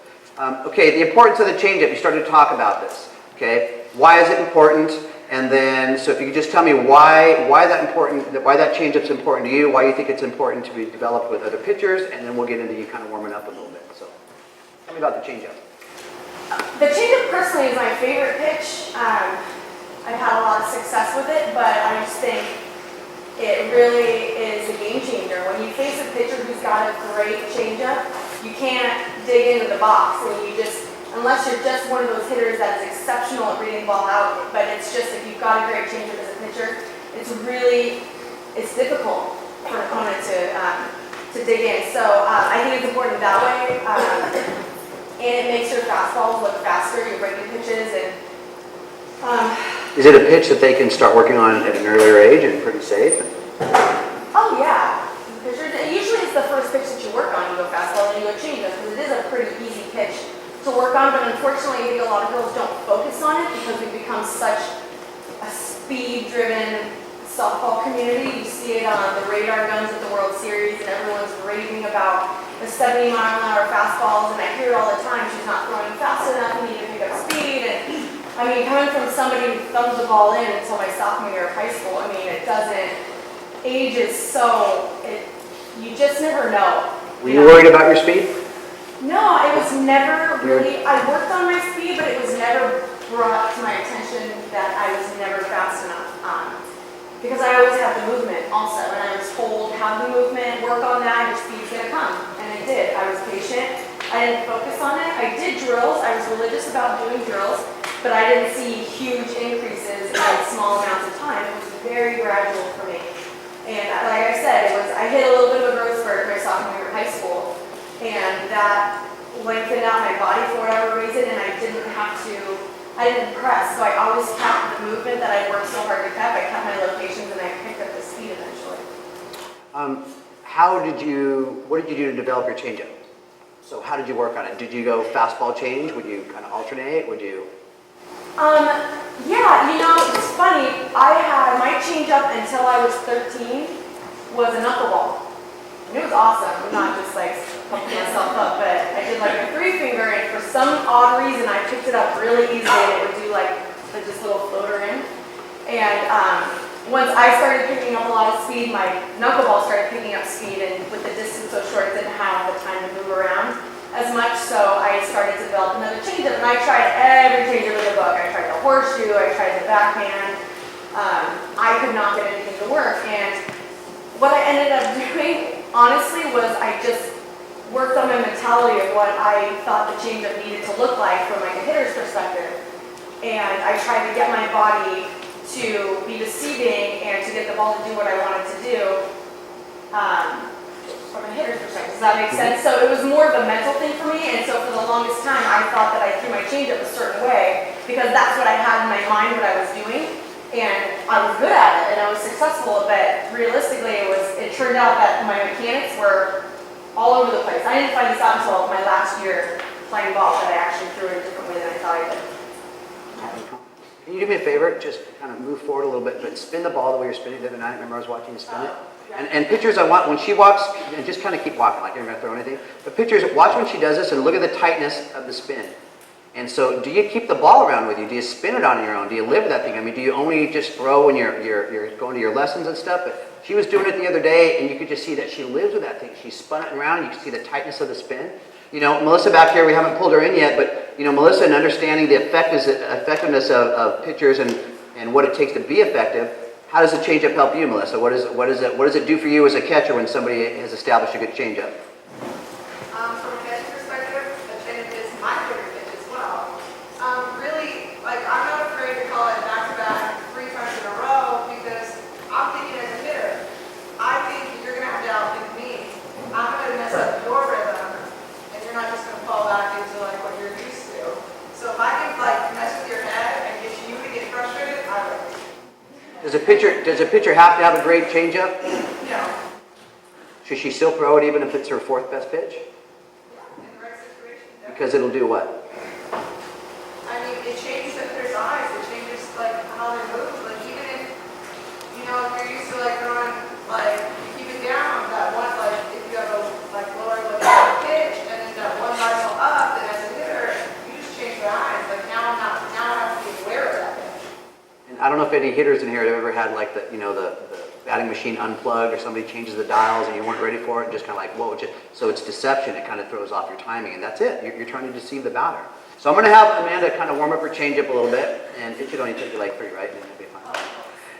Okay, the importance of the changeup. You started to talk about this. Okay, why is it important? And then, so if you could just tell me why that changeup's important to you, why you think it's important to be developed with other pitchers, and then we'll get into you kind of warming up a little bit. So, tell me about the changeup. The changeup personally is my favorite pitch. I've had a lot of success with it, but I just think it really is a game changer. When you face a pitcher who's got a great changeup, you can't dig into the box, and you just, unless you're just one of those hitters that's exceptional at reading ball out, but it's just if you've got a great changeup as a pitcher, it's difficult for an opponent to dig in. So I think it's important that way, and it makes your fastballs look faster, your breaking pitches, and is it a pitch that they can start working on at an earlier age and pretty safe? Oh yeah, usually it's the first pitch that you work on. You go fastball and you go changeup, because it is a pretty easy pitch to work on, but unfortunately I think a lot of girls don't focus on it because we've become such a speed-driven softball community. You see it on the radar guns at the World Series, and everyone's raving about the 70-mile-an-hour fastballs, and I hear it all the time. She's not throwing fast enough, we need to pick up speed. And I mean, coming from somebody who thumbs the ball in until my sophomore year of high school, I mean, age is so, you just never know. Were you worried about your speed? No, it was never really, I worked on my speed, but it was never brought to my attention that I was never fast enough. Because I always have the movement also, and I was told, have the movement, work on that, your speed's gonna come. And it did. I was patient. I didn't focus on it. I did drills. I was religious about doing drills, but I didn't see huge increases in small amounts of time. It was very gradual for me. And like I said, I hit a little bit of a growth spurt my sophomore year of high school. And that lengthened out my body for whatever reason, and I didn't press, so I always kept the movement that I worked so hard to keep. I kept my locations, and I picked up the speed eventually. what did you do to develop your changeup? So how did you work on it? Did you go fastball change? Would you kind of alternate? Would you? Yeah, you know, it's funny. I had my changeup until I was 13 was a knuckleball. And it was awesome. I'm not just like pumping myself up, but I did like a 3-finger, and for some odd reason I picked it up really easily, and it would do like this little floater in. And once I started picking up a lot of speed, my knuckleball started picking up speed, and with the distance so short, it didn't have the time to move around as much, so I started to develop another changeup, and I tried every changeup in the book. I tried the horseshoe, I tried the backhand. I could not get anything to work, and what I ended up doing, honestly, was I just worked on my mentality of what I thought the changeup needed to look like from like a hitter's perspective, and I tried to get my body to be deceiving and to get the ball to do what I wanted to do. From a hitter's perspective. Does that make sense? So it was more of a mental thing for me, and so for the longest time I thought that I threw my changeup a certain way because that's what I had in my mind what I was doing, and I was good at it and I was successful, but realistically it turned out that my mechanics were all over the place. I didn't find this out until my last year playing ball that I actually threw it a different way than I thought I did. Can you do me a favor? Just kind of move forward a little bit, but spin the ball the way you're spinning the other night. Remember I was watching you spin it? And pitchers, I want, when she walks, and just kind of keep walking like you're going to throw anything. But pitchers, watch when she does this and look at the tightness of the spin. And so do you keep the ball around with you? Do you spin it on your own? Do you live with that thing? I mean, do you only just throw when you're going to your lessons and stuff? But she was doing it the other day, and you could just see that she lives with that thing. She spun it around, and you can see the tightness of the spin. You know, Melissa back here, we haven't pulled her in yet, but, you know, Melissa, in understanding the effectiveness of pitchers and what it takes to be effective, how does the changeup help you, Melissa? What does it do for you as a catcher when somebody has established a good changeup? From a catching perspective, the changeup is my favorite pitch as well. Really, like, I'm not afraid to call it back-to-back 3 times in a row because I'm thinking as a hitter. I think you're going to have to outthink me. I'm going to mess up your rhythm, and you're not just going to fall back into like what you're used to. So if I can like mess with your head and get you to get frustrated, I will. Does a pitcher have to have a great changeup? No. Should she still throw it even if it's her 4th best pitch? In the right situation, definitely. Because it'll do what? I mean, it changes the hitter's eyes. It changes like how they move. Like even if you know if you're used to like throwing like you keep it down that one like if you have a like lower pitch and then that one rises up, then as a hitter you just change your eyes. Like now I have to be aware of that pitch. And I don't know if any hitters in here have ever had like the batting machine unplugged or somebody changes the dials and you weren't ready for it and just kind of like, whoa, so it's deception. It kind of throws off your timing and that's it. You're trying to deceive the batter. So I'm going to have Amanda kind of warm up her changeup a little bit, and it should only take you like 3, right? And it'll be fine.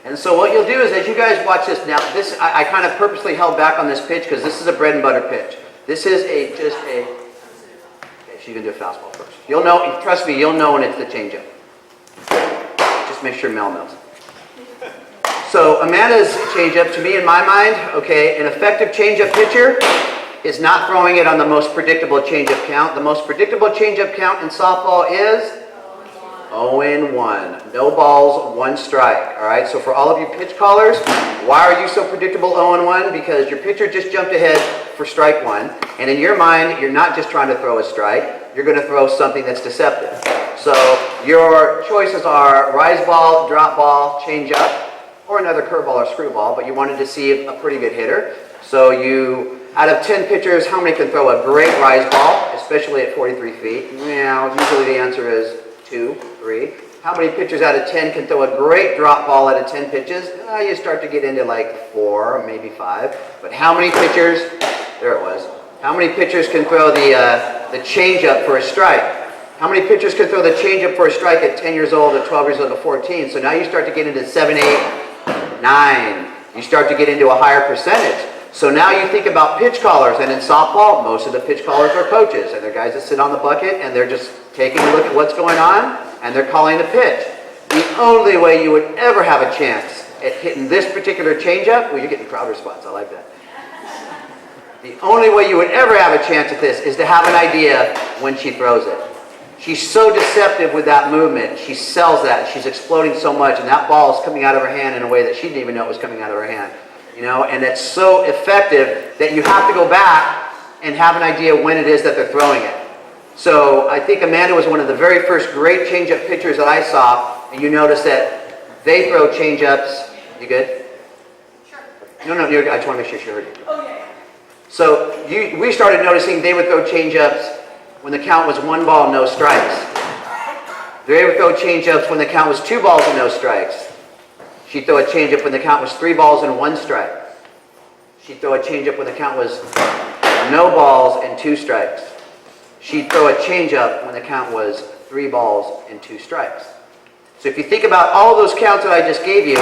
And so what you'll do is as you guys watch this now, I kind of purposely held back on this pitch because this is a bread and butter pitch. This is okay, she's going to do a fastball first. You'll know, trust me, you'll know when it's the changeup. Just make sure Mel knows. So Amanda's changeup, to me in my mind, okay, an effective changeup pitcher is not throwing it on the most predictable changeup count. The most predictable changeup count in softball is 0-1. No balls, 1 strike. All right. So for all of you pitch callers, why are you so predictable 0-1? Because your pitcher just jumped ahead for strike 1, and in your mind, you're not just trying to throw a strike. You're going to throw something that's deceptive. So your choices are rise ball, drop ball, change up, or another curveball or screwball, but you wanted to see a pretty good hitter. So you, out of 10 pitchers, how many can throw a great rise ball, especially at 43 feet? Now, usually the answer is 2, 3. How many pitchers out of 10 can throw a great drop ball out of 10 pitches? You start to get into like 4, maybe 5. But how many pitchers, there it was, how many pitchers can throw the changeup for a strike? How many pitchers can throw the changeup for a strike at 10 years old, at 12 years old, at 14? So now you start to get into 7, 8, 9. You start to get into a higher percentage. So now you think about pitch callers, and in softball, most of the pitch callers are coaches, and they're guys that sit on the bucket, and they're just taking a look at what's going on, and they're calling the pitch. The only way you would ever have a chance at hitting this particular changeup, well, you're getting crowd response, I like that. The only way you would ever have a chance at this is to have an idea when she throws it. She's so deceptive with that movement. She sells that. She's exploding so much, and that ball is coming out of her hand in a way that she didn't even know it was coming out of her hand. you know, and it's so effective that you have to go back and have an idea when it is that they're throwing it. So I think Amanda was one of the very first great changeup pitchers that I saw, and you notice that they throw changeups. You good? Sure. No, you're good. I just want to make sure she heard you. Oh, yeah. So we started noticing they would throw changeups when the count was 1 ball, no strikes. They would throw changeups when the count was 2 balls and no strikes. She'd throw a changeup when the count was 3 balls and 1 strike. She'd throw a changeup when the count was no balls and 2 strikes. She'd throw a changeup when the count was 3 balls and 2 strikes. So if you think about all those counts that I just gave you,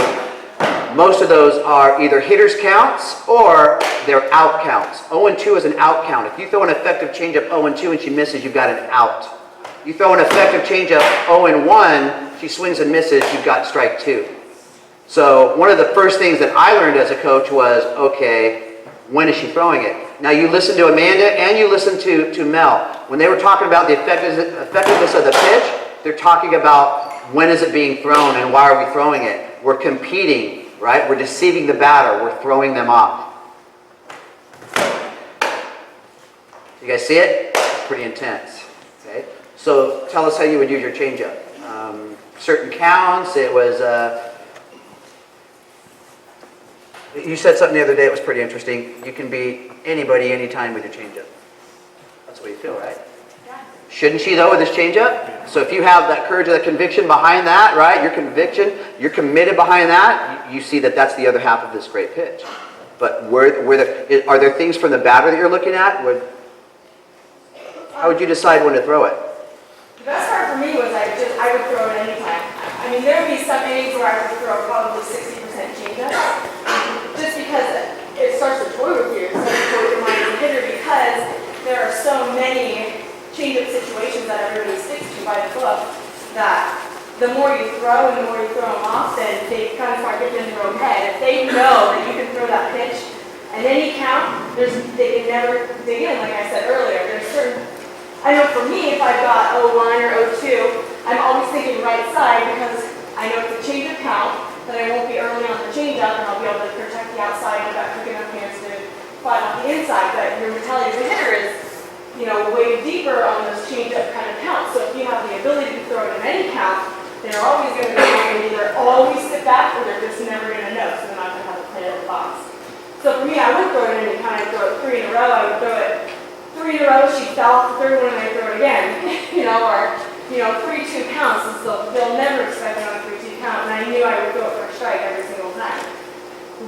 most of those are either hitters counts or they're out counts. 0-2 is an out count. If you throw an effective changeup 0-2 and she misses, you've got an out. You throw an effective changeup 0-1, she swings and misses, you've got strike 2. So one of the first things that I learned as a coach was, okay, when is she throwing it? Now you listen to Amanda and you listen to Mel. When they were talking about the effectiveness of the pitch, they're talking about when is it being thrown and why are we throwing it? We're competing, right? We're deceiving the batter. We're throwing them off. You guys see it? It's pretty intense. Okay. So tell us how you would use your changeup. Certain counts. It was. You said something the other day. It was pretty interesting. You can beat anybody, anytime with your changeup. That's what you feel, right? Yeah. Shouldn't she though with this changeup? So if you have that courage or that conviction behind that, right? Your conviction, you're committed behind that. You see that that's the other half of this great pitch. But are there things from the batter that you're looking at? How would you decide when to throw it? The best part for me was I would throw it anytime. I mean, there would be some innings where I would throw probably 60% changeup, just because it starts to toy with you. It starts to toy with your mind as a hitter because there are so many changeup situations that everybody sticks to by the book that the more you throw and the more you throw them off, then they kind of start getting in their own head. If they know that you can throw that pitch at any count, they can never dig in. Like I said earlier, there's certain. I know for me, if I've got 0-1 or 0-2, I'm always thinking right side because I know it's a changeup count, that I won't be early on the changeup and I'll be able to protect the outside. I've got quick enough hands to fly on the inside. But your mentality as a hitter is, way deeper on those changeup kind of counts. So if you have the ability to throw it in any count, they're always going to be able to either always sit back or they're just never going to know. So they're not going to have to play out of the box. So for me, I would throw it in any kind. I'd throw it 3 in a row. I would throw it 3 in a row, she fell off the third one and I throw it again, or 3-2 counts, and so they'll never expect it on a 3-2 count, and I knew I would go for a strike every single time.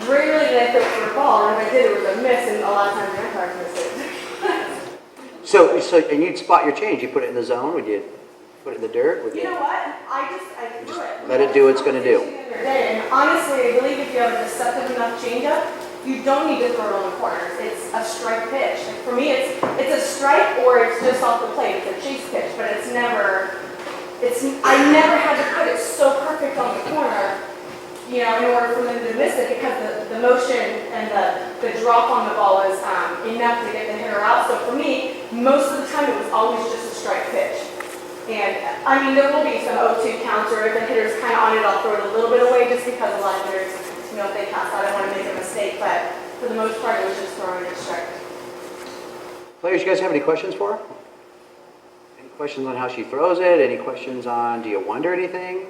Rarely did I throw it for a ball, and if I did, it was a miss, and a lot of times the umpires missed it. So and you'd spot your change. You put it in the zone. Would you put it in the dirt? You know what? I threw it. Let it do what it's going to do. And honestly, I believe if you have a deceptive enough changeup, you don't need to throw it on the corners. It's a strike pitch. Like for me, it's a strike or it's just off the plate. It's a chase pitch, but I never had to put it so perfect on the corner, in order for them to miss it because the motion and the drop on the ball is enough to get the hitter out. So for me, most of the time it was always just a strike pitch. And I mean, there will be some 0-2 counts or if the hitter's kind of on it, I'll throw it a little bit away just because a lot of hitters, if they pass out, I don't want to make a mistake, but for the most part, it was just throwing it strike. Players, you guys have any questions for her? Any questions on how she throws it? Any questions on, do you wonder anything?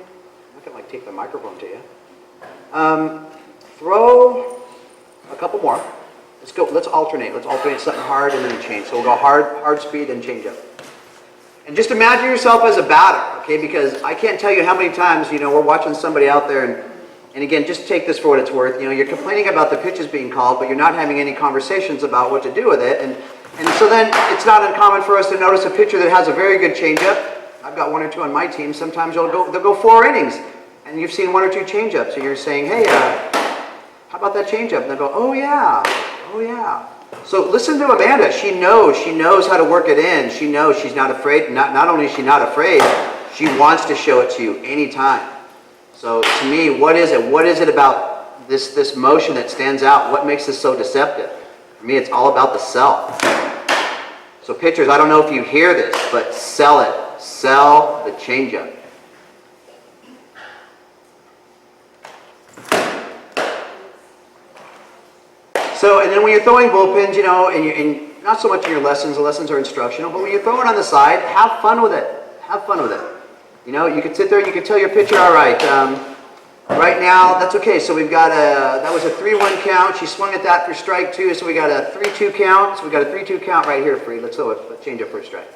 I can take the microphone to you. Throw a couple more. Let's go, let's alternate. Let's alternate something hard and then change. So we'll go hard speed, then change up. And just imagine yourself as a batter, okay? Because I can't tell you how many times, we're watching somebody out there and again, just take this for what it's worth. You're complaining about the pitches being called, but you're not having any conversations about what to do with it. And so then it's not uncommon for us to notice a pitcher that has a very good changeup. I've got 1 or 2 on my team. Sometimes they'll go 4 innings, and you've seen 1 or 2 changeups. So you're saying, hey, how about that changeup? And they'll go, oh yeah. So listen to Amanda. She knows how to work it in. She knows she's not afraid. Not only is she not afraid, she wants to show it to you anytime. So to me, what is it? What is it about this motion that stands out? What makes this so deceptive? For me, it's all about the sell. So pitchers, I don't know if you hear this, but sell it. Sell the changeup. So, and then when you're throwing bullpens, you know, and not so much in your lessons, the lessons are instructional, but when you're throwing on the side, have fun with it. Have fun with it. You know, you could sit there and you could tell your pitcher, all right, right now, that's okay. So we've got that was a 3-1 count. She swung at that for strike 2, so we got a 3-2 count. So we got a 3-2 count right here for you. Let's throw it. Let's change up for a strike.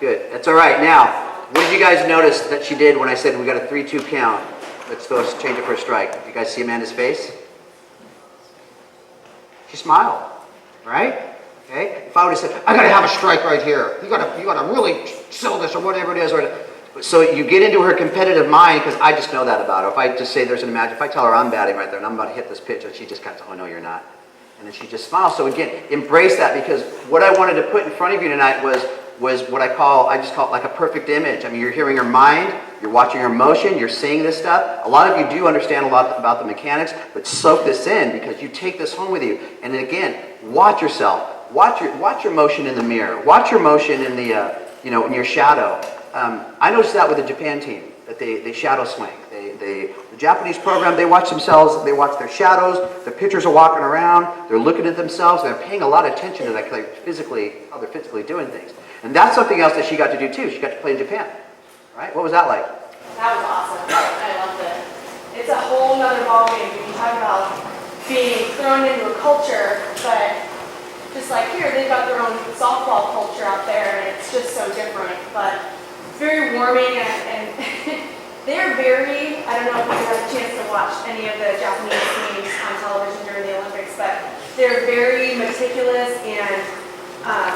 Good. That's all right. Now, what did you guys notice that she did when I said we got a 3-2 count? Let's change it for a strike. Did you guys see Amanda's face? She smiled, right? Okay. If I would have said, I got to have a strike right here. You got to really sell this or whatever it is. So you get into her competitive mind because I just know that about her. If I just say there's an imagine, if I tell her I'm batting right there and I'm about to hit this pitch, and she just kind of, oh no, you're not. And then she just smiles. So again, embrace that, because what I wanted to put in front of you tonight was what I just call it like a perfect image. I mean, you're hearing her mind, you're watching her motion, you're seeing this stuff. A lot of you do understand a lot about the mechanics, but soak this in because you take this home with you. And then again, watch yourself. Watch your motion in the mirror. Watch your motion in the in your shadow. I noticed that with the Japan team, that they shadow swing. The Japanese program, they watch themselves, they watch their shadows, the pitchers are walking around, they're looking at themselves, they're paying a lot of attention to that, how they're physically doing things. And that's something else that she got to do too. She got to play in Japan, right? What was that like? That was awesome. I loved it. It's a whole nother ballgame when you talk about being thrown into a culture, but just like here, they've got their own softball culture out there, and it's just so different. But it's very warming, and they're very, I don't know if you had a chance to watch any of the Japanese teams on television during the Olympics, but they're very meticulous, and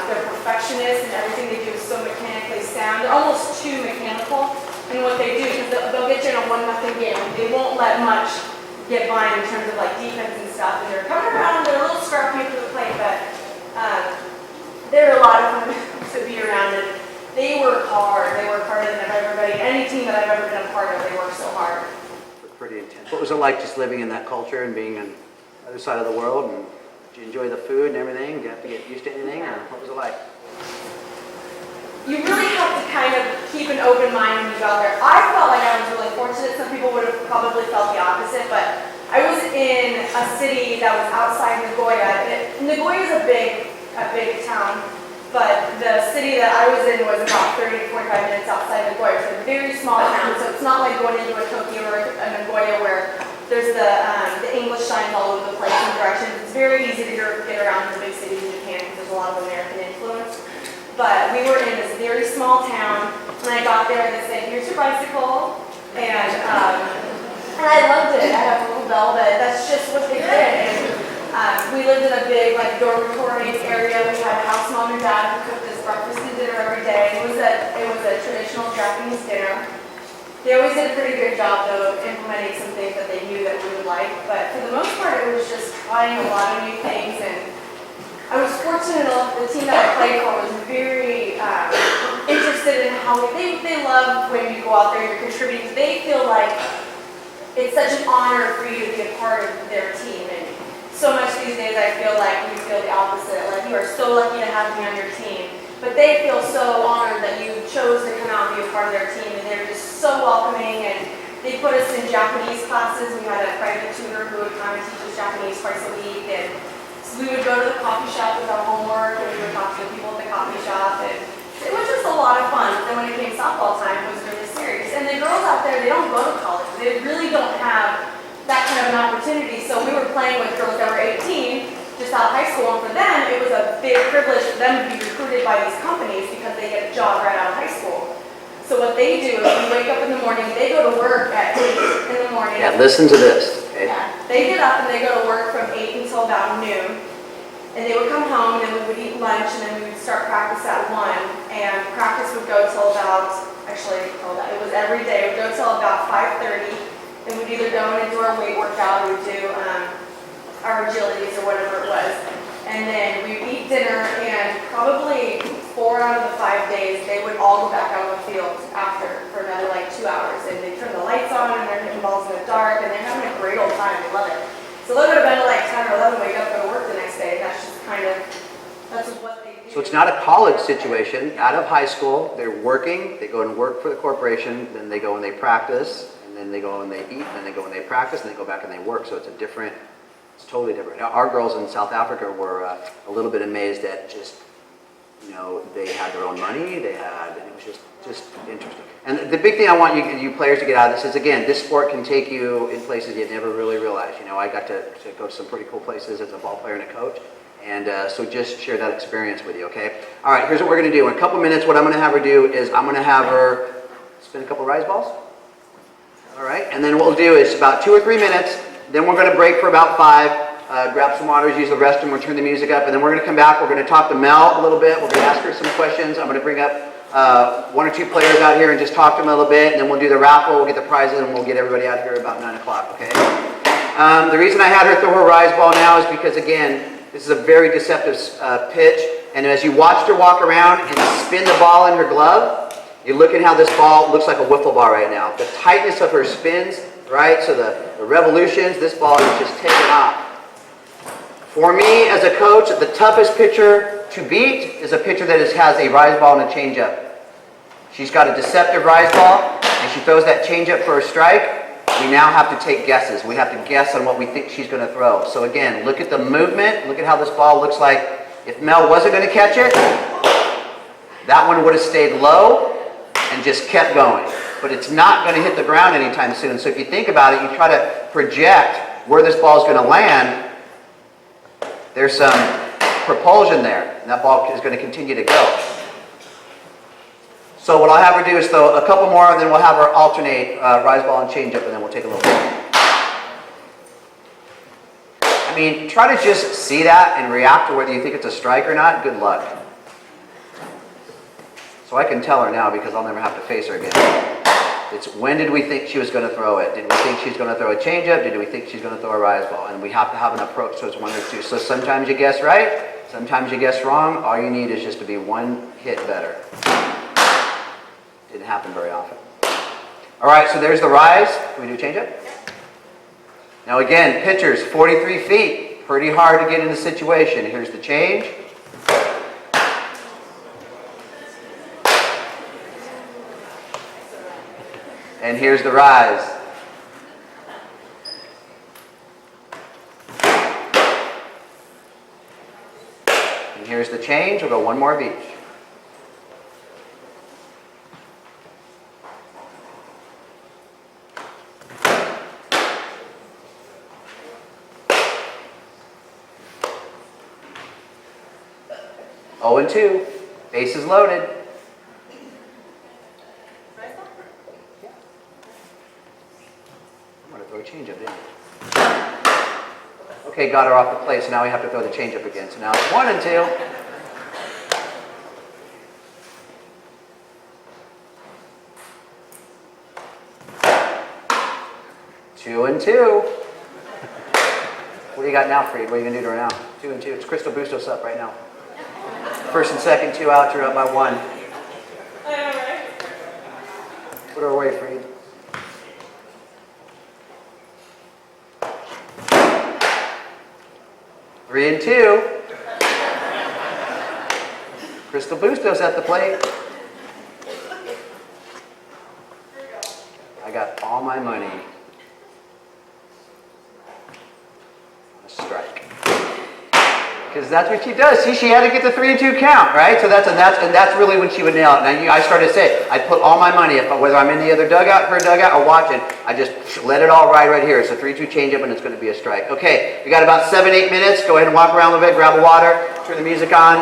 they're perfectionists, and everything they do is so mechanically sound. They're almost too mechanical in what they do, because they'll get you in a 1-0 game. They won't let much get by in terms of like defense and stuff, and they're coming around, they're a little scrappy up to the plate, but they're a lot of fun to be around, and they work hard. They work harder than everybody. Any team that I've ever been a part of, they work so hard. Pretty intense. What was it like just living in that culture and being on the other side of the world? And did you enjoy the food and everything? Did you have to get used to anything? Or what was it like? You really have to kind of keep an open mind when you go out there. I felt like I was really fortunate. Some people would have probably felt the opposite, but I was in a city that was outside Nagoya. Nagoya is a big town, but the city that I was in was about 30 to 45 minutes outside Nagoya. It's a very small town, so it's not like going into a Tokyo or a Nagoya where there's the English signs all over the place in directions. It's very easy to get around in the big cities in Japan because there's a lot of American influence. But we were in this very small town. When I got there, they said, here's your bicycle. And I loved it. I have a little bell, but that's just what they did. And we lived in a big dormitory area. We had a house mom and dad who cooked us breakfast and dinner every day. It was a traditional Japanese dinner. They always did a pretty good job, though, of implementing some things that they knew that we would like. But for the most part, it was just trying a lot of new things. And I was fortunate enough, the team that I played for was very interested in how they love when you go out there, you're contributing. They feel like it's such an honor for you to be a part of their team. And so much these days, I feel like we feel the opposite. Like, you are so lucky to have me on your team. But they feel so honored that you chose to come out and be a part of their team, and they're just so welcoming. And they put us in Japanese classes. We had a private tutor who would come and teach us Japanese twice a week. And so we would go to the coffee shop with our homework, and we would talk to the people at the coffee shop. And it was just a lot of fun. Then when it came softball time, it was really serious. And the girls out there, they don't go to college. They really don't have that kind of an opportunity. So we were playing with girls that were 18, just out of high school, and for them, it was a big privilege for them to be recruited by these companies because they get a job right out of high school. So what they do is we wake up in the morning, they go to work at 8 in the morning. Yeah, listen to this. Okay? Yeah, they get up and they go to work from 8 until about noon. And they would come home, and then we would eat lunch, and then we would start practice at 1. And practice would go till about, it was every day, it would go till about 5:30. And we'd either go in and do our weight workout, or we'd do our agilities or whatever it was. And then we'd eat dinner, and probably 4 out of the 5 days, they would all go back out on the field after for another 2 hours. And they turn the lights on, and they're hitting balls in the dark, and they're having a great old time. They love it. So they would have been 10 or 11, wake up, go to work the next day. And that's just that's what they do. So it's not a college situation. Out of high school, they're working. They go and work for the corporation. Then they go and they practice. And then they go and they eat, and then they go and they practice, and they go back and they work. So it's totally different. Now, our girls in South Africa were a little bit amazed at just, they had their own money, and it was just interesting. And the big thing I want you players to get out of this is, again, this sport can take you in places you never really realized. I got to go to some pretty cool places as a ball player and a coach. And so just share that experience with you, okay? All right, here's what we're going to do. In a couple minutes, what I'm going to have her do is I'm going to have her spin a couple rise balls. All right, and then what we'll do is about 2 or 3 minutes. Then we're going to break for about 5, grab some waters, use the restroom, we'll turn the music up, and then we're going to come back. We're going to talk to Mel a little bit. We're going to ask her some questions. I'm going to bring up 1 or 2 players out here and just talk to them a little bit, and then we'll do the raffle, we'll get the prizes, and we'll get everybody out here about 9 o'clock, okay? The reason I had her throw her rise ball now is because, again, this is a very deceptive pitch, and as you watched her walk around and spin the ball in her glove, you look at how this ball looks like a wiffle ball right now. The tightness of her spins, right, so the revolutions, this ball is just taking off. For me, as a coach, the toughest pitcher to beat is a pitcher that has a rise ball and a changeup. She's got a deceptive rise ball, and she throws that changeup for a strike. We now have to take guesses. We have to guess on what we think she's going to throw. So again, look at the movement. Look at how this ball looks like. If Mel wasn't going to catch it, that one would have stayed low and just kept going. But it's not going to hit the ground anytime soon. So if you think about it, you try to project where this ball is going to land. There's some propulsion there, and that ball is going to continue to go. So what I'll have her do is throw a couple more, and then we'll have her alternate rise ball and change up, and then we'll take a little break. I mean, try to just see that and react to whether you think it's a strike or not. Good luck. So I can tell her now because I'll never have to face her again. It's when did we think she was going to throw it? Did we think she's going to throw a changeup? Did we think she's going to throw a rise ball? And we have to have an approach, so it's 1 or 2. So sometimes you guess right, sometimes you guess wrong. All you need is just to be 1 hit better. Didn't happen very often. All right, so there's the rise. Can we do changeup? Now again, pitchers, 43 feet. Pretty hard to get in the situation. Here's the change. And here's the rise. And here's the change. We'll go 1 more of each. Oh and 2. Bases loaded. I'm going to throw a changeup, didn't I? Okay, got her off the plate, so now we have to throw the changeup again. So now it's 1 and 2. Two and 2. What do you got now, Freed? What are you going to do to her now? 2 and 2. It's Crystal Bustos up right now. First and second, 2 outs, you're up by 1. Put her away, Freed. Three and 2. Crystal Bustos at the plate. I got all my money. A strike. Because that's what she does. See, she had to get the 3 and 2 count, right? So that's really when she would nail it. Now I started to say, I put all my money, whether I'm in the other dugout, her dugout, or watching, I just let it all ride right here. It's a 3-2 changeup, and it's going to be a strike. Okay, we got about 7-8 minutes. Go ahead and walk around a little bit, grab a water, turn the music on.